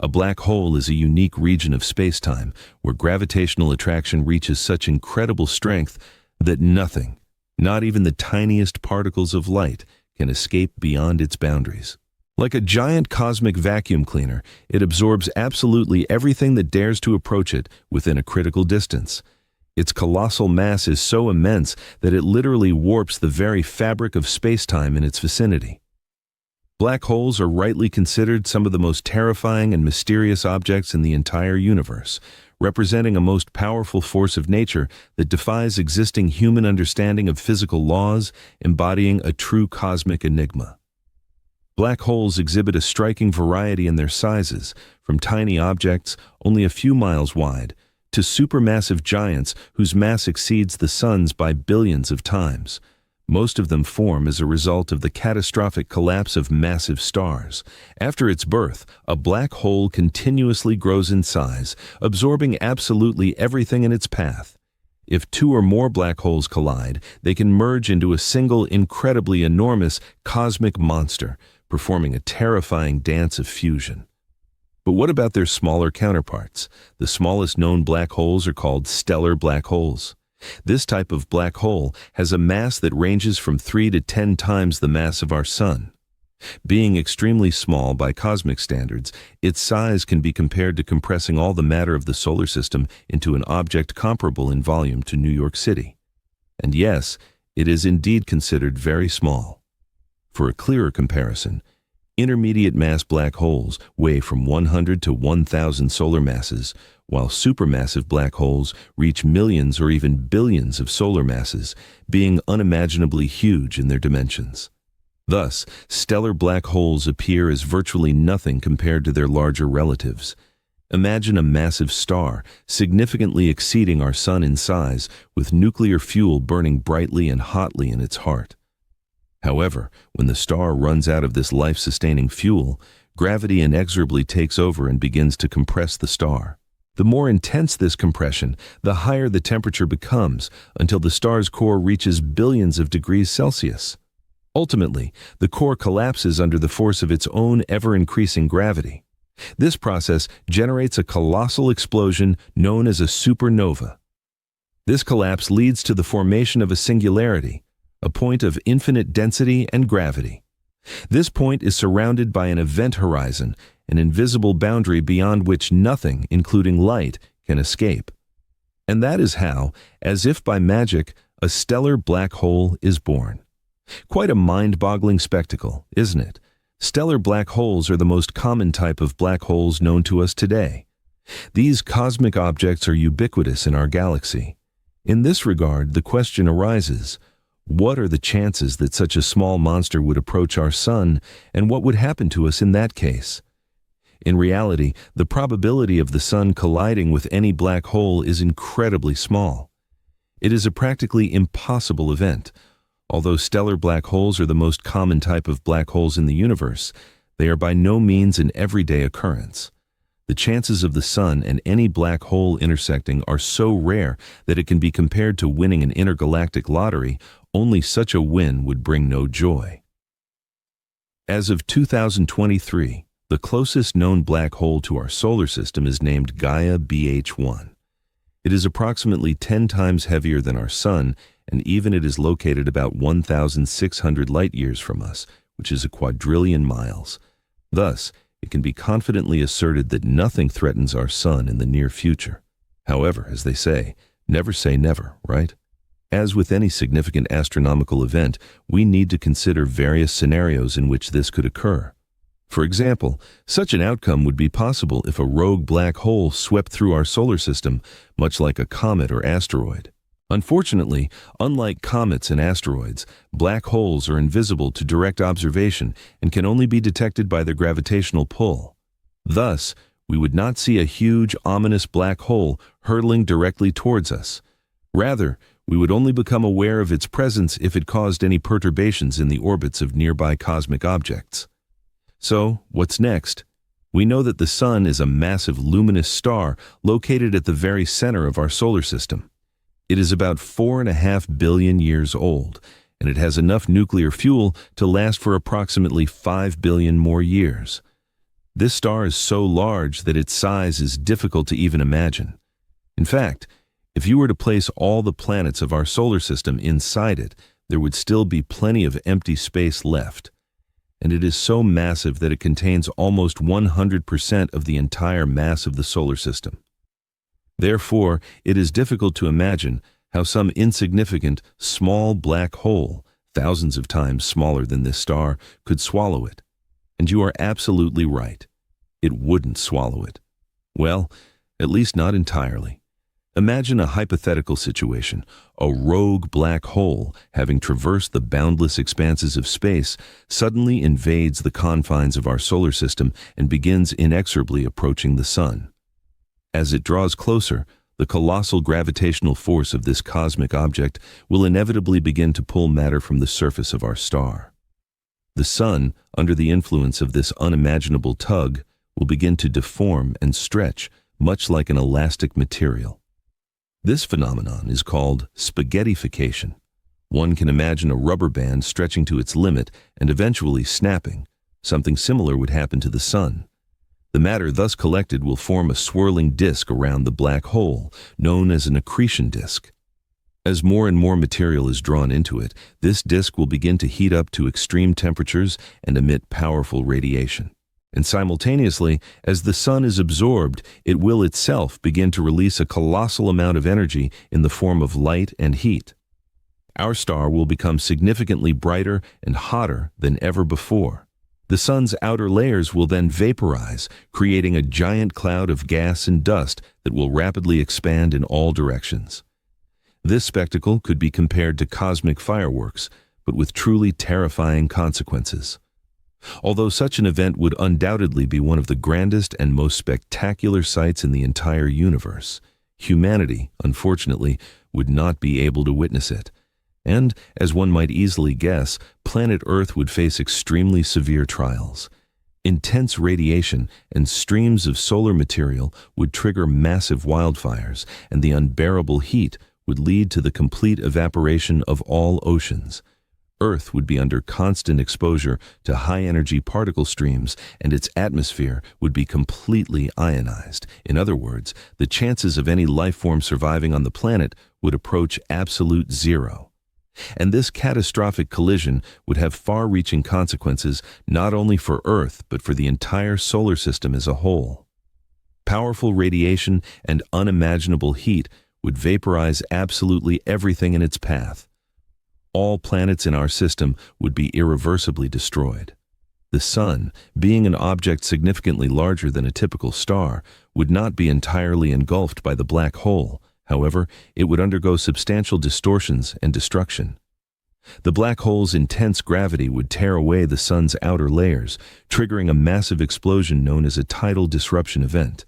A black hole is a unique region of space-time where gravitational attraction reaches such incredible strength that nothing, not even the tiniest particles of light, can escape beyond its boundaries. Like a giant cosmic vacuum cleaner, it absorbs absolutely everything that dares to approach it within a critical distance. Its colossal mass is so immense that it literally warps the very fabric of space-time in its vicinity. Black holes are rightly considered some of the most terrifying and mysterious objects in the entire universe, representing a most powerful force of nature that defies existing human understanding of physical laws, embodying a true cosmic enigma. Black holes exhibit a striking variety in their sizes, from tiny objects only a few miles wide to supermassive giants whose mass exceeds the sun's by billions of times. Most of them form as a result of the catastrophic collapse of massive stars. After its birth, a black hole continuously grows in size, absorbing absolutely everything in its path. If two or more black holes collide, they can merge into a single incredibly enormous cosmic monster, performing a terrifying dance of fusion. But what about their smaller counterparts? The smallest known black holes are called stellar black holes. This type of black hole has a mass that ranges from 3 to 10 times the mass of our Sun. Being extremely small by cosmic standards, its size can be compared to compressing all the matter of the solar system into an object comparable in volume to New York City. And yes, it is indeed considered very small. For a clearer comparison, intermediate mass black holes weigh from 100 to 1,000 solar masses, while supermassive black holes reach millions or even billions of solar masses, being unimaginably huge in their dimensions. Thus, stellar black holes appear as virtually nothing compared to their larger relatives. Imagine a massive star, significantly exceeding our Sun in size, with nuclear fuel burning brightly and hotly in its heart. However, when the star runs out of this life-sustaining fuel, gravity inexorably takes over and begins to compress the star. The more intense this compression, the higher the temperature becomes, until the star's core reaches billions of degrees Celsius. Ultimately, the core collapses under the force of its own ever-increasing gravity. This process generates a colossal explosion known as a supernova. This collapse leads to the formation of a singularity, a point of infinite density and gravity. This point is surrounded by an event horizon, an invisible boundary beyond which nothing, including light, can escape. And that is how, as if by magic, a stellar black hole is born. Quite a mind-boggling spectacle, isn't it? Stellar black holes are the most common type of black holes known to us today. These cosmic objects are ubiquitous in our galaxy. In this regard, the question arises, what are the chances that such a small monster would approach our Sun, and what would happen to us in that case? In reality, the probability of the Sun colliding with any black hole is incredibly small. It is a practically impossible event. Although stellar black holes are the most common type of black holes in the universe, they are by no means an everyday occurrence. The chances of the Sun and any black hole intersecting are so rare that it can be compared to winning an intergalactic lottery. Only such a win would bring no joy. As of 2023, the closest known black hole to our solar system is named Gaia BH1. It is approximately 10 times heavier than our Sun, and even it is located about 1,600 light-years from us, which is a quadrillion miles. Thus, it can be confidently asserted that nothing threatens our Sun in the near future. However, as they say never, right? As with any significant astronomical event, we need to consider various scenarios in which this could occur. For example, such an outcome would be possible if a rogue black hole swept through our solar system, much like a comet or asteroid. Unfortunately, unlike comets and asteroids, black holes are invisible to direct observation and can only be detected by their gravitational pull. Thus, we would not see a huge, ominous black hole hurtling directly towards us. Rather, we would only become aware of its presence if it caused any perturbations in the orbits of nearby cosmic objects. So, what's next? We know that the Sun is a massive luminous star located at the very center of our solar system. It is about 4.5 billion years old, and it has enough nuclear fuel to last for approximately 5 billion more years. This star is so large that its size is difficult to even imagine. In fact, if you were to place all the planets of our solar system inside it, there would still be plenty of empty space left. And it is so massive that it contains almost 100% of the entire mass of the solar system. Therefore, it is difficult to imagine how some insignificant, small black hole, thousands of times smaller than this star, could swallow it. And you are absolutely right. It wouldn't swallow it. Well, at least not entirely. Imagine a hypothetical situation, a rogue black hole, having traversed the boundless expanses of space, suddenly invades the confines of our solar system and begins inexorably approaching the Sun. As it draws closer, the colossal gravitational force of this cosmic object will inevitably begin to pull matter from the surface of our star. The Sun, under the influence of this unimaginable tug, will begin to deform and stretch, much like an elastic material. This phenomenon is called spaghettification. One can imagine a rubber band stretching to its limit and eventually snapping. Something similar would happen to the Sun. The matter thus collected will form a swirling disk around the black hole, known as an accretion disk. As more and more material is drawn into it, this disk will begin to heat up to extreme temperatures and emit powerful radiation. And simultaneously, as the sun is absorbed, it will itself begin to release a colossal amount of energy in the form of light and heat. Our star will become significantly brighter and hotter than ever before. The sun's outer layers will then vaporize, creating a giant cloud of gas and dust that will rapidly expand in all directions. This spectacle could be compared to cosmic fireworks, but with truly terrifying consequences. Although such an event would undoubtedly be one of the grandest and most spectacular sights in the entire universe, humanity, unfortunately, would not be able to witness it. And, as one might easily guess, planet Earth would face extremely severe trials. Intense radiation and streams of solar material would trigger massive wildfires, and the unbearable heat would lead to the complete evaporation of all oceans. Earth would be under constant exposure to high-energy particle streams, and its atmosphere would be completely ionized. In other words, the chances of any life form surviving on the planet would approach absolute zero. And this catastrophic collision would have far-reaching consequences not only for Earth but for the entire solar system as a whole. Powerful radiation and unimaginable heat would vaporize absolutely everything in its path. All planets in our system would be irreversibly destroyed. The Sun, being an object significantly larger than a typical star, would not be entirely engulfed by the black hole. However, it would undergo substantial distortions and destruction. The black hole's intense gravity would tear away the Sun's outer layers, triggering a massive explosion known as a tidal disruption event.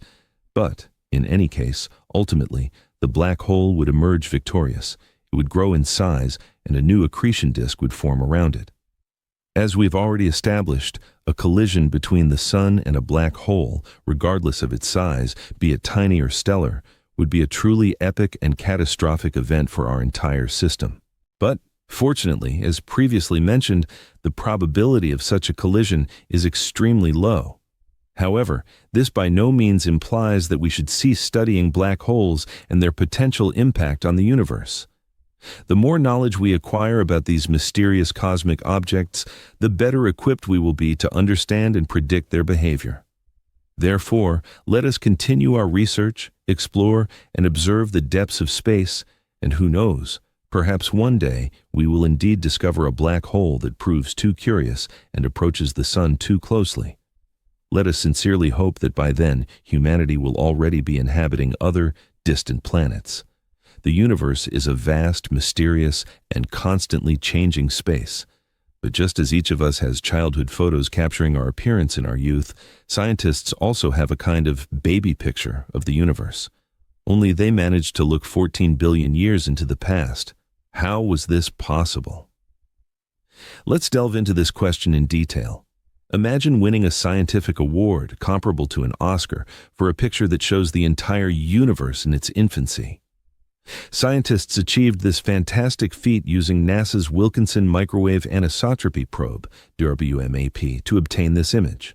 But, in any case, ultimately, the black hole would emerge victorious. It would grow in size, and a new accretion disk would form around it. As we've already established, a collision between the Sun and a black hole, regardless of its size, be it tiny or stellar, would be a truly epic and catastrophic event for our entire system. But, fortunately, as previously mentioned, the probability of such a collision is extremely low. However, this by no means implies that we should cease studying black holes and their potential impact on the universe. The more knowledge we acquire about these mysterious cosmic objects, the better equipped we will be to understand and predict their behavior. Therefore, let us continue our research, explore, and observe the depths of space, and who knows, perhaps one day we will indeed discover a black hole that proves too curious and approaches the Sun too closely. Let us sincerely hope that by then humanity will already be inhabiting other, distant planets. The universe is a vast, mysterious, and constantly changing space. But just as each of us has childhood photos capturing our appearance in our youth, scientists also have a kind of baby picture of the universe. Only they managed to look 14 billion years into the past. How was this possible? Let's delve into this question in detail. Imagine winning a scientific award comparable to an Oscar for a picture that shows the entire universe in its infancy. Scientists achieved this fantastic feat using NASA's Wilkinson Microwave Anisotropy Probe, WMAP, to obtain this image.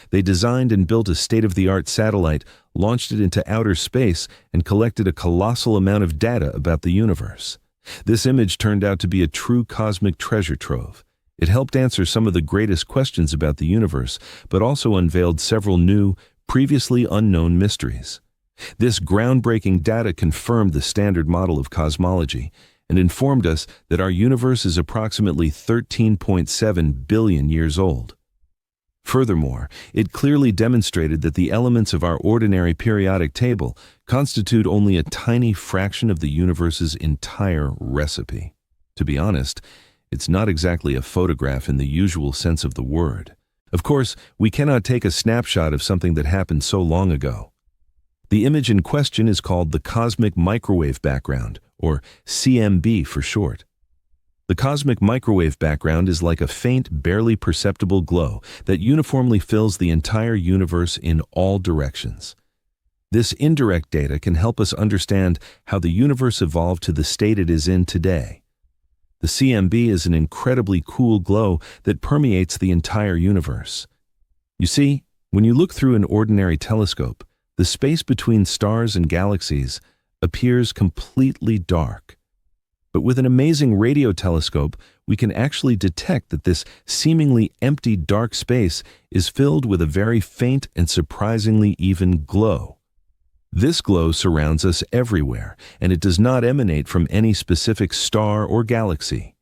They designed and built a state-of-the-art satellite, launched it into outer space, and collected a colossal amount of data about the universe. This image turned out to be a true cosmic treasure trove. It helped answer some of the greatest questions about the universe, but also unveiled several new, previously unknown mysteries. This groundbreaking data confirmed the standard model of cosmology and informed us that our universe is approximately 13.7 billion years old. Furthermore, it clearly demonstrated that the elements of our ordinary periodic table constitute only a tiny fraction of the universe's entire recipe. To be honest, it's not exactly a photograph in the usual sense of the word. Of course, we cannot take a snapshot of something that happened so long ago. The image in question is called the cosmic microwave background, or CMB for short. The cosmic microwave background is like a faint, barely perceptible glow that uniformly fills the entire universe in all directions. This indirect data can help us understand how the universe evolved to the state it is in today. The CMB is an incredibly cool glow that permeates the entire universe. You see, when you look through an ordinary telescope, the space between stars and galaxies appears completely dark. But with an amazing radio telescope, we can actually detect that this seemingly empty dark space is filled with a very faint and surprisingly even glow. This glow surrounds us everywhere, and it does not emanate from any specific star or galaxy.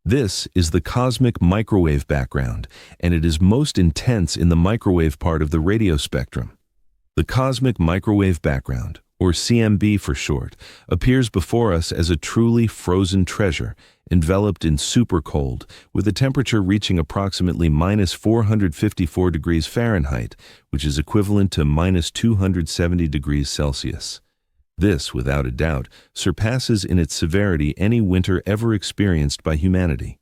This is the cosmic microwave background, and it is most intense in the microwave part of the radio spectrum. The cosmic microwave background, or CMB for short, appears before us as a truly frozen treasure, enveloped in supercold, with a temperature reaching approximately -454 degrees Fahrenheit, which is equivalent to -270 degrees Celsius. This, without a doubt, surpasses in its severity any winter ever experienced by humanity.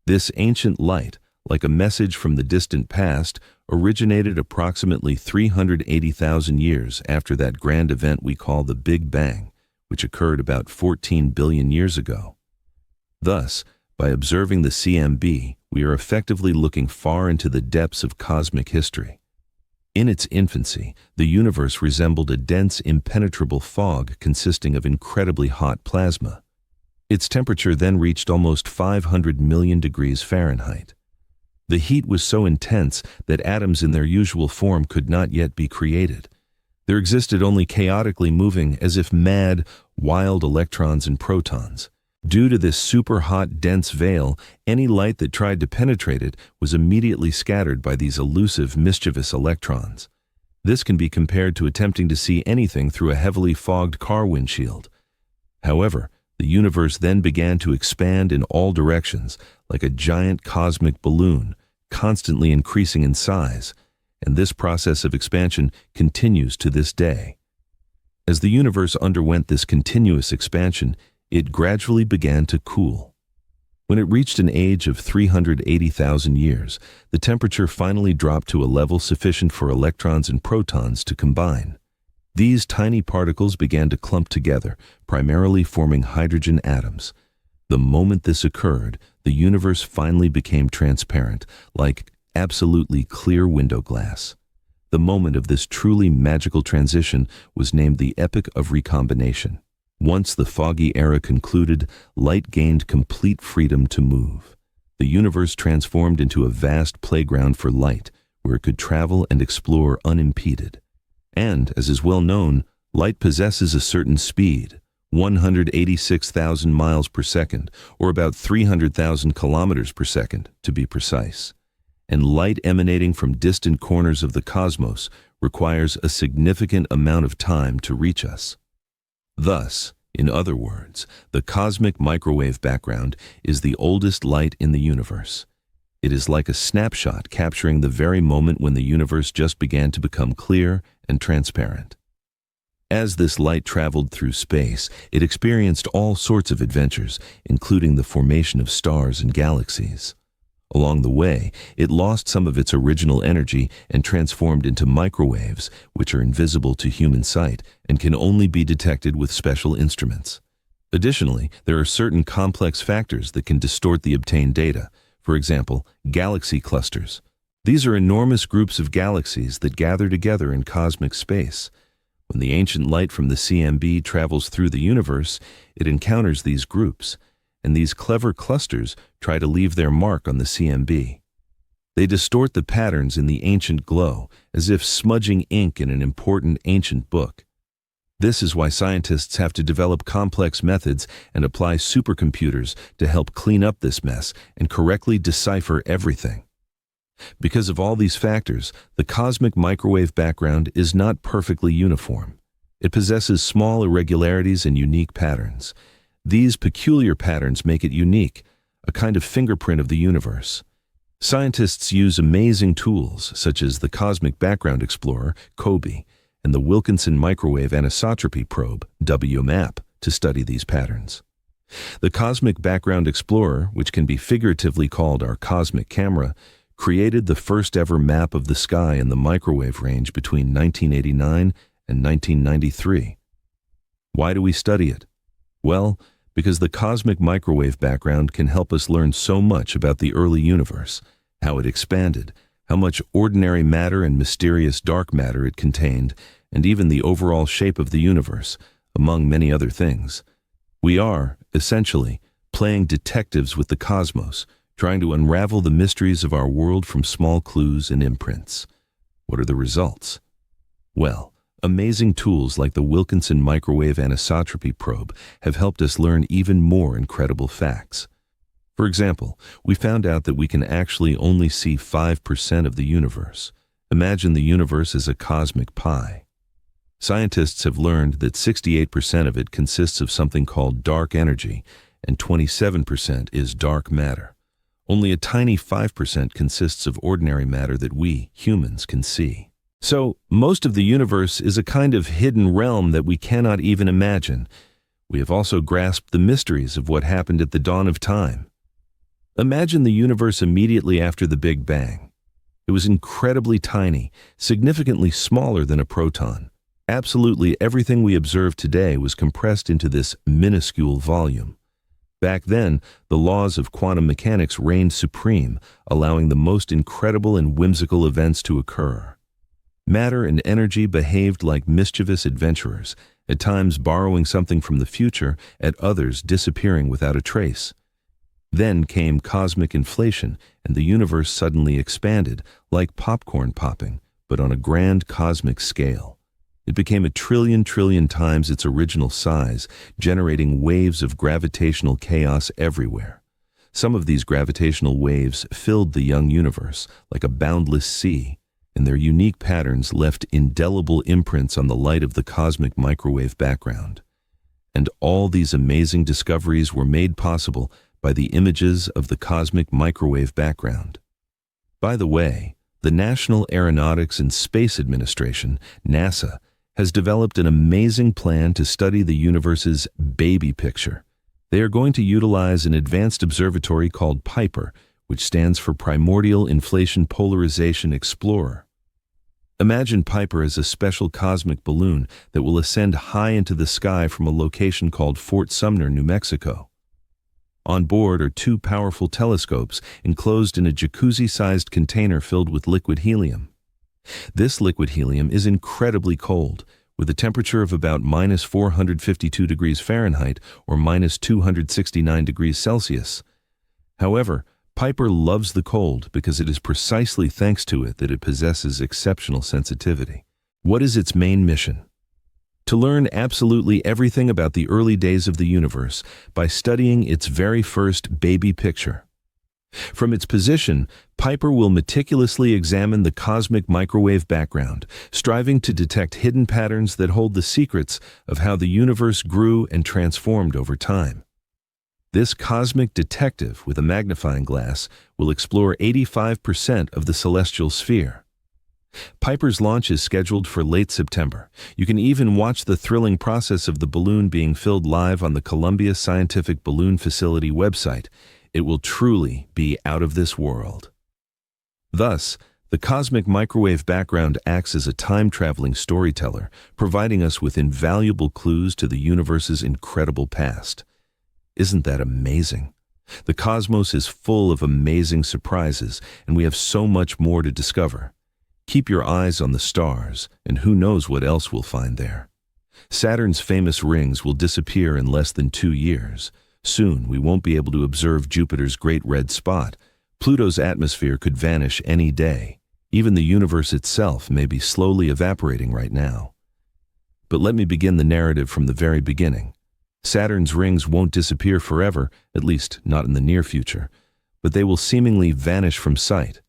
This ancient light, like a message from the distant past, originated approximately 380,000 years after that grand event we call the Big Bang, which occurred about 14 billion years ago. Thus, by observing the CMB, we are effectively looking far into the depths of cosmic history. In its infancy, the universe resembled a dense, impenetrable fog consisting of incredibly hot plasma. Its temperature then reached almost 500 million degrees Fahrenheit. The heat was so intense that atoms in their usual form could not yet be created. There existed only chaotically moving, as if mad, wild electrons and protons. Due to this super-hot, dense veil, any light that tried to penetrate it was immediately scattered by these elusive, mischievous electrons. This can be compared to attempting to see anything through a heavily fogged car windshield. However, the universe then began to expand in all directions, like a giant cosmic balloon, constantly increasing in size, and this process of expansion continues to this day. As the universe underwent this continuous expansion, it gradually began to cool. When it reached an age of 380,000 years, the temperature finally dropped to a level sufficient for electrons and protons to combine. These tiny particles began to clump together, primarily forming hydrogen atoms. The moment this occurred, the universe finally became transparent, like absolutely clear window glass. The moment of this truly magical transition was named the Epoch of Recombination. Once the foggy era concluded, light gained complete freedom to move. The universe transformed into a vast playground for light, where it could travel and explore unimpeded. And, as is well known, light possesses a certain speed, 186,000 miles per second, or about 300,000 kilometers per second, to be precise. And light emanating from distant corners of the cosmos requires a significant amount of time to reach us. Thus, in other words, the cosmic microwave background is the oldest light in the universe. It is like a snapshot capturing the very moment when the universe just began to become clear and transparent. As this light traveled through space, it experienced all sorts of adventures, including the formation of stars and galaxies. Along the way, it lost some of its original energy and transformed into microwaves, which are invisible to human sight and can only be detected with special instruments. Additionally, there are certain complex factors that can distort the obtained data. For example, galaxy clusters. These are enormous groups of galaxies that gather together in cosmic space. When the ancient light from the CMB travels through the universe, it encounters these groups, and these clever clusters try to leave their mark on the CMB. They distort the patterns in the ancient glow, as if smudging ink in an important ancient book. This is why scientists have to develop complex methods and apply supercomputers to help clean up this mess and correctly decipher everything. Because of all these factors, the cosmic microwave background is not perfectly uniform. It possesses small irregularities and unique patterns. These peculiar patterns make it unique, a kind of fingerprint of the universe. Scientists use amazing tools such as the Cosmic Background Explorer, COBE, and the Wilkinson Microwave Anisotropy Probe, WMAP, to study these patterns. The Cosmic Background Explorer, which can be figuratively called our cosmic camera, created the first ever map of the sky in the microwave range between 1989 and 1993. Why do we study it? Well, because the cosmic microwave background can help us learn so much about the early universe, how it expanded, how much ordinary matter and mysterious dark matter it contained, and even the overall shape of the universe, among many other things. We are, essentially, playing detectives with the cosmos, trying to unravel the mysteries of our world from small clues and imprints. What are the results? Well, amazing tools like the Wilkinson microwave anisotropy probe have helped us learn even more incredible facts. For example, we found out that we can actually only see 5% of the universe. Imagine the universe as a cosmic pie. Scientists have learned that 68% of it consists of something called dark energy, and 27% is dark matter. Only a tiny 5% consists of ordinary matter that we, humans, can see. So, most of the universe is a kind of hidden realm that we cannot even imagine. We have also grasped the mysteries of what happened at the dawn of time. Imagine the universe immediately after the Big Bang. It was incredibly tiny, significantly smaller than a proton. Absolutely everything we observe today was compressed into this minuscule volume. Back then, the laws of quantum mechanics reigned supreme, allowing the most incredible and whimsical events to occur. Matter and energy behaved like mischievous adventurers, at times borrowing something from the future, at others disappearing without a trace. Then came cosmic inflation, and the universe suddenly expanded, like popcorn popping, but on a grand cosmic scale. It became a trillion times its original size, generating waves of gravitational chaos everywhere. Some of these gravitational waves filled the young universe, like a boundless sea, and their unique patterns left indelible imprints on the light of the cosmic microwave background. And all these amazing discoveries were made possible by the images of the cosmic microwave background. By the way, the National Aeronautics and Space Administration, NASA, has developed an amazing plan to study the universe's baby picture. They are going to utilize an advanced observatory called PIPER, which stands for Primordial Inflation Polarization Explorer. Imagine PIPER as a special cosmic balloon that will ascend high into the sky from a location called Fort Sumner, New Mexico. On board are two powerful telescopes enclosed in a jacuzzi-sized container filled with liquid helium. This liquid helium is incredibly cold, with a temperature of about -452 degrees Fahrenheit or -269 degrees Celsius. However, PIPER loves the cold because it is precisely thanks to it that it possesses exceptional sensitivity. What is its main mission? To learn absolutely everything about the early days of the universe by studying its very first baby picture. From its position, PIPER will meticulously examine the cosmic microwave background, striving to detect hidden patterns that hold the secrets of how the universe grew and transformed over time. This cosmic detective with a magnifying glass will explore 85% of the celestial sphere. PIPER's launch is scheduled for late September. You can even watch the thrilling process of the balloon being filled live on the Columbia Scientific Balloon Facility website. It will truly be out of this world. Thus, the cosmic microwave background acts as a time-traveling storyteller, providing us with invaluable clues to the universe's incredible past. Isn't that amazing? The cosmos is full of amazing surprises, and we have so much more to discover. Keep your eyes on the stars, and who knows what else we'll find there. Saturn's famous rings will disappear in less than 2 years. Soon, we won't be able to observe Jupiter's great red spot. Pluto's atmosphere could vanish any day. Even the universe itself may be slowly evaporating right now. But let me begin the narrative from the very beginning. Saturn's rings won't disappear forever, at least not in the near future, but they will seemingly vanish from sight.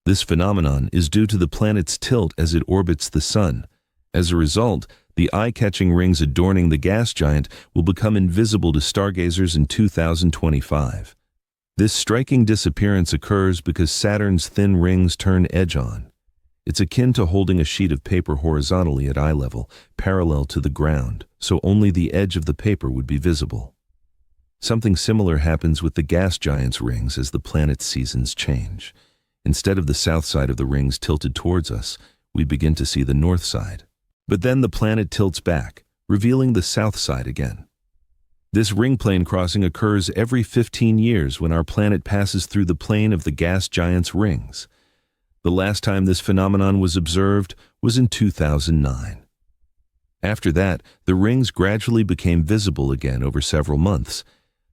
This phenomenon is due to the planet's tilt as it orbits the Sun. As a result, the eye-catching rings adorning the gas giant will become invisible to stargazers in 2025. This striking disappearance occurs because Saturn's thin rings turn edge-on. It's akin to holding a sheet of paper horizontally at eye level, parallel to the ground, so only the edge of the paper would be visible. Something similar happens with the gas giant's rings as the planet's seasons change. Instead of the south side of the rings tilted towards us, we begin to see the north side. But then the planet tilts back, revealing the south side again. This ring plane crossing occurs every 15 years when our planet passes through the plane of the gas giant's rings. The last time this phenomenon was observed was in 2009. After that, the rings gradually became visible again over several months.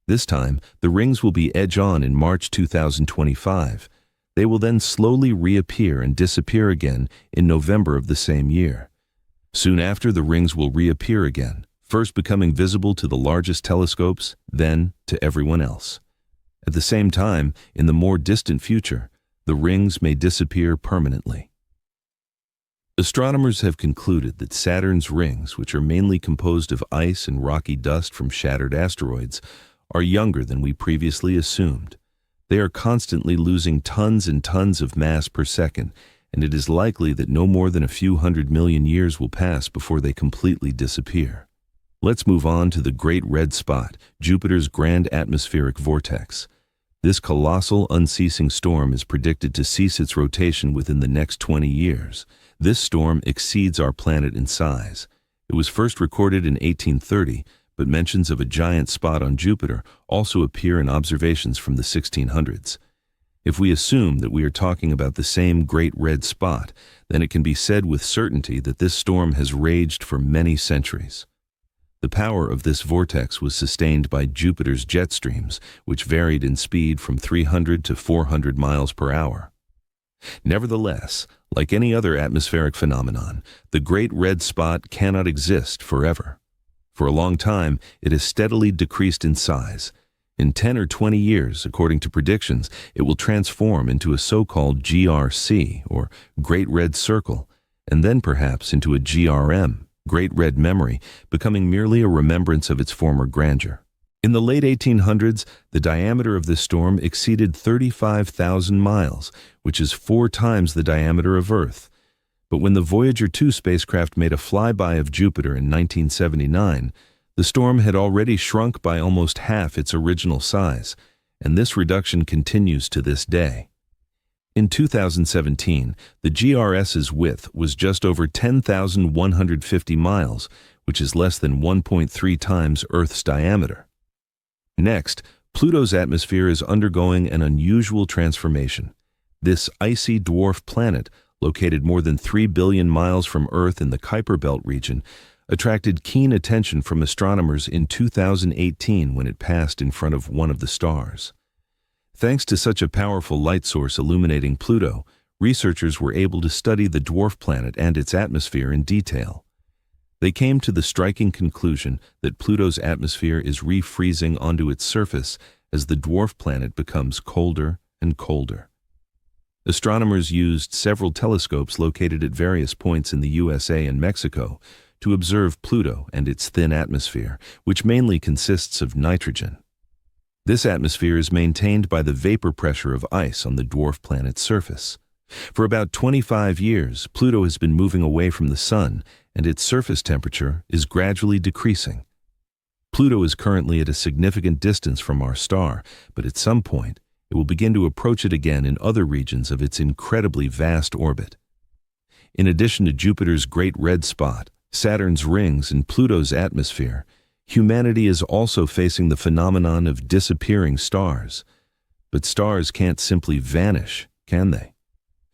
This time, the rings will be edge-on in March 2025. They will then slowly reappear and disappear again in November of the same year. Soon after, the rings will reappear again, first becoming visible to the largest telescopes, then to everyone else. At the same time, in the more distant future, the rings may disappear permanently. Astronomers have concluded that Saturn's rings, which are mainly composed of ice and rocky dust from shattered asteroids, are younger than we previously assumed. They are constantly losing tons and tons of mass per second, and it is likely that no more than a few 100 million years will pass before they completely disappear. Let's move on to the Great Red Spot, Jupiter's grand atmospheric vortex. This colossal, unceasing storm is predicted to cease its rotation within the next 20 years. This storm exceeds our planet in size. It was first recorded in 1830, but mentions of a giant spot on Jupiter also appear in observations from the 1600s. If we assume that we are talking about the same Great Red Spot, then it can be said with certainty that this storm has raged for many centuries. The power of this vortex was sustained by Jupiter's jet streams, which varied in speed from 300 to 400 miles per hour. Nevertheless, like any other atmospheric phenomenon, the Great Red Spot cannot exist forever. For a long time, it has steadily decreased in size. In 10 or 20 years, according to predictions, it will transform into a so-called GRC, or Great Red Circle, and then perhaps into a GRM, Great Red Memory, becoming merely a remembrance of its former grandeur. In the late 1800s, the diameter of this storm exceeded 35,000 miles, which is 4 times the diameter of Earth. But when the Voyager 2 spacecraft made a flyby of Jupiter in 1979, the storm had already shrunk by almost half its original size, and this reduction continues to this day. In 2017, the GRS's width was just over 10,150 miles, which is less than 1.3 times Earth's diameter. Next, Pluto's atmosphere is undergoing an unusual transformation. This icy dwarf planet, located more than 3 billion miles from Earth in the Kuiper Belt region, attracted keen attention from astronomers in 2018 when it passed in front of one of the stars. Thanks to such a powerful light source illuminating Pluto, researchers were able to study the dwarf planet and its atmosphere in detail. They came to the striking conclusion that Pluto's atmosphere is refreezing onto its surface as the dwarf planet becomes colder and colder. Astronomers used several telescopes located at various points in the USA and Mexico to observe Pluto and its thin atmosphere, which mainly consists of nitrogen. This atmosphere is maintained by the vapor pressure of ice on the dwarf planet's surface. For about 25 years, Pluto has been moving away from the Sun, and its surface temperature is gradually decreasing. Pluto is currently at a significant distance from our star, but at some point, it will begin to approach it again in other regions of its incredibly vast orbit. In addition to Jupiter's Great Red Spot, Saturn's rings, and Pluto's atmosphere, humanity is also facing the phenomenon of disappearing stars. But stars can't simply vanish, can they?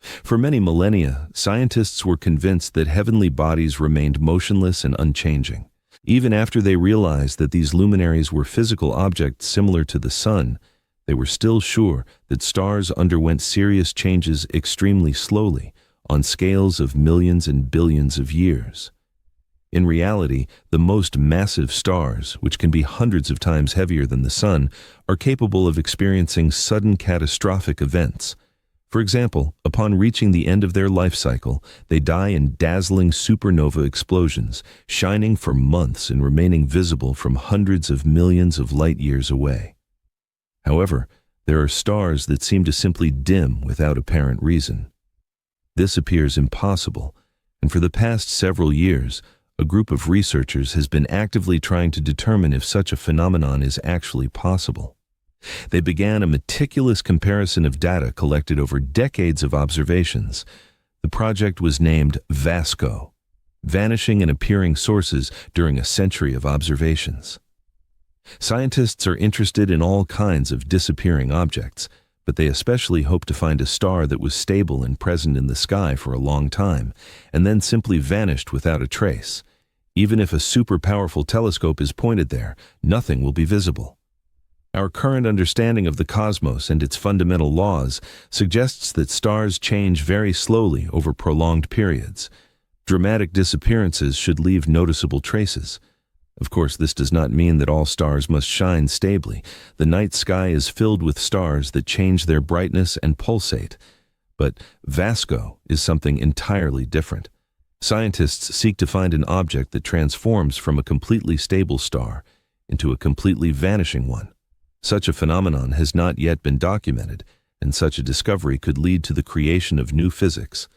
For many millennia, scientists were convinced that heavenly bodies remained motionless and unchanging. Even after they realized that these luminaries were physical objects similar to the Sun, they were still sure that stars underwent serious changes extremely slowly, on scales of millions and billions of years. In reality, the most massive stars, which can be hundreds of times heavier than the Sun, are capable of experiencing sudden catastrophic events. For example, upon reaching the end of their life cycle, they die in dazzling supernova explosions, shining for months and remaining visible from hundreds of millions of light years away. However, there are stars that seem to simply dim without apparent reason. This appears impossible, and for the past several years, a group of researchers has been actively trying to determine if such a phenomenon is actually possible. They began a meticulous comparison of data collected over decades of observations. The project was named VASCO, Vanishing and Appearing Sources During a Century of Observations. Scientists are interested in all kinds of disappearing objects, but they especially hope to find a star that was stable and present in the sky for a long time, and then simply vanished without a trace. Even if a super-powerful telescope is pointed there, nothing will be visible. Our current understanding of the cosmos and its fundamental laws suggests that stars change very slowly over prolonged periods. Dramatic disappearances should leave noticeable traces. Of course, this does not mean that all stars must shine stably. The night sky is filled with stars that change their brightness and pulsate. But VASCO is something entirely different. Scientists seek to find an object that transforms from a completely stable star into a completely vanishing one. Such a phenomenon has not yet been documented, and such a discovery could lead to the creation of new physics.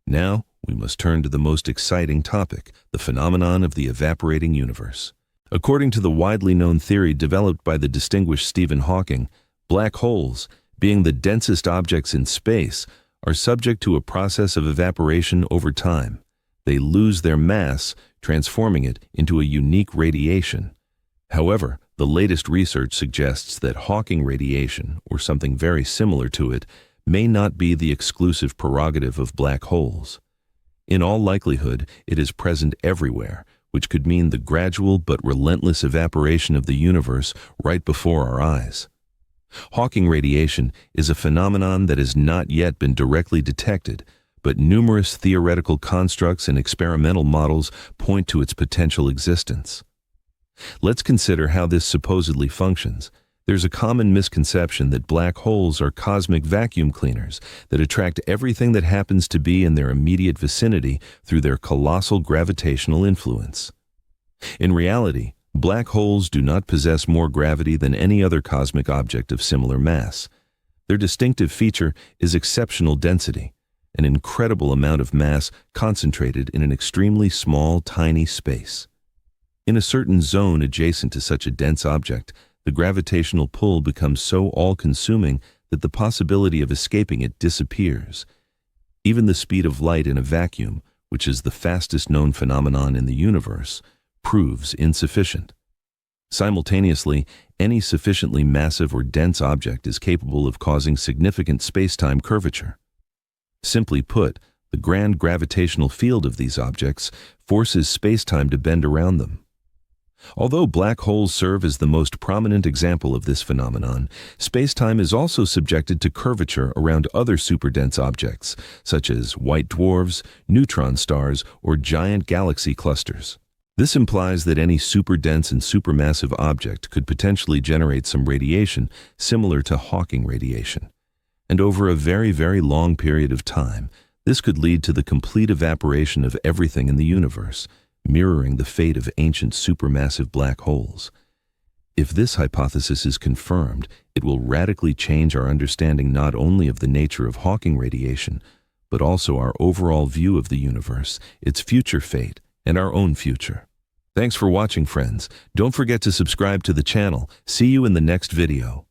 Now, we must turn to the most exciting topic, the phenomenon of the evaporating universe. According to the widely known theory developed by the distinguished Stephen Hawking, black holes, being the densest objects in space, are subject to a process of evaporation over time. They lose their mass, transforming it into a unique radiation. However, the latest research suggests that Hawking radiation, or something very similar to it, may not be the exclusive prerogative of black holes. In all likelihood, it is present everywhere, which could mean the gradual but relentless evaporation of the universe right before our eyes. Hawking radiation is a phenomenon that has not yet been directly detected, but numerous theoretical constructs and experimental models point to its potential existence. Let's consider how this supposedly functions. There's a common misconception that black holes are cosmic vacuum cleaners that attract everything that happens to be in their immediate vicinity through their colossal gravitational influence. In reality, black holes do not possess more gravity than any other cosmic object of similar mass. Their distinctive feature is exceptional density, an incredible amount of mass concentrated in an extremely small, tiny space. In a certain zone adjacent to such a dense object, the gravitational pull becomes so all-consuming that the possibility of escaping it disappears. Even the speed of light in a vacuum, which is the fastest known phenomenon in the universe, proves insufficient. Simultaneously, any sufficiently massive or dense object is capable of causing significant space-time curvature. Simply put, the grand gravitational field of these objects forces space-time to bend around them. Although black holes serve as the most prominent example of this phenomenon, space-time is also subjected to curvature around other superdense objects, such as white dwarfs, neutron stars, or giant galaxy clusters. This implies that any superdense and supermassive object could potentially generate some radiation similar to Hawking radiation. And over a very, very long period of time, this could lead to the complete evaporation of everything in the universe, mirroring the fate of ancient supermassive black holes. If this hypothesis is confirmed, it will radically change our understanding not only of the nature of Hawking radiation, but also our overall view of the universe, its future fate, and our own future. Thanks for watching, friends. Don't forget to subscribe to the channel. See you in the next video.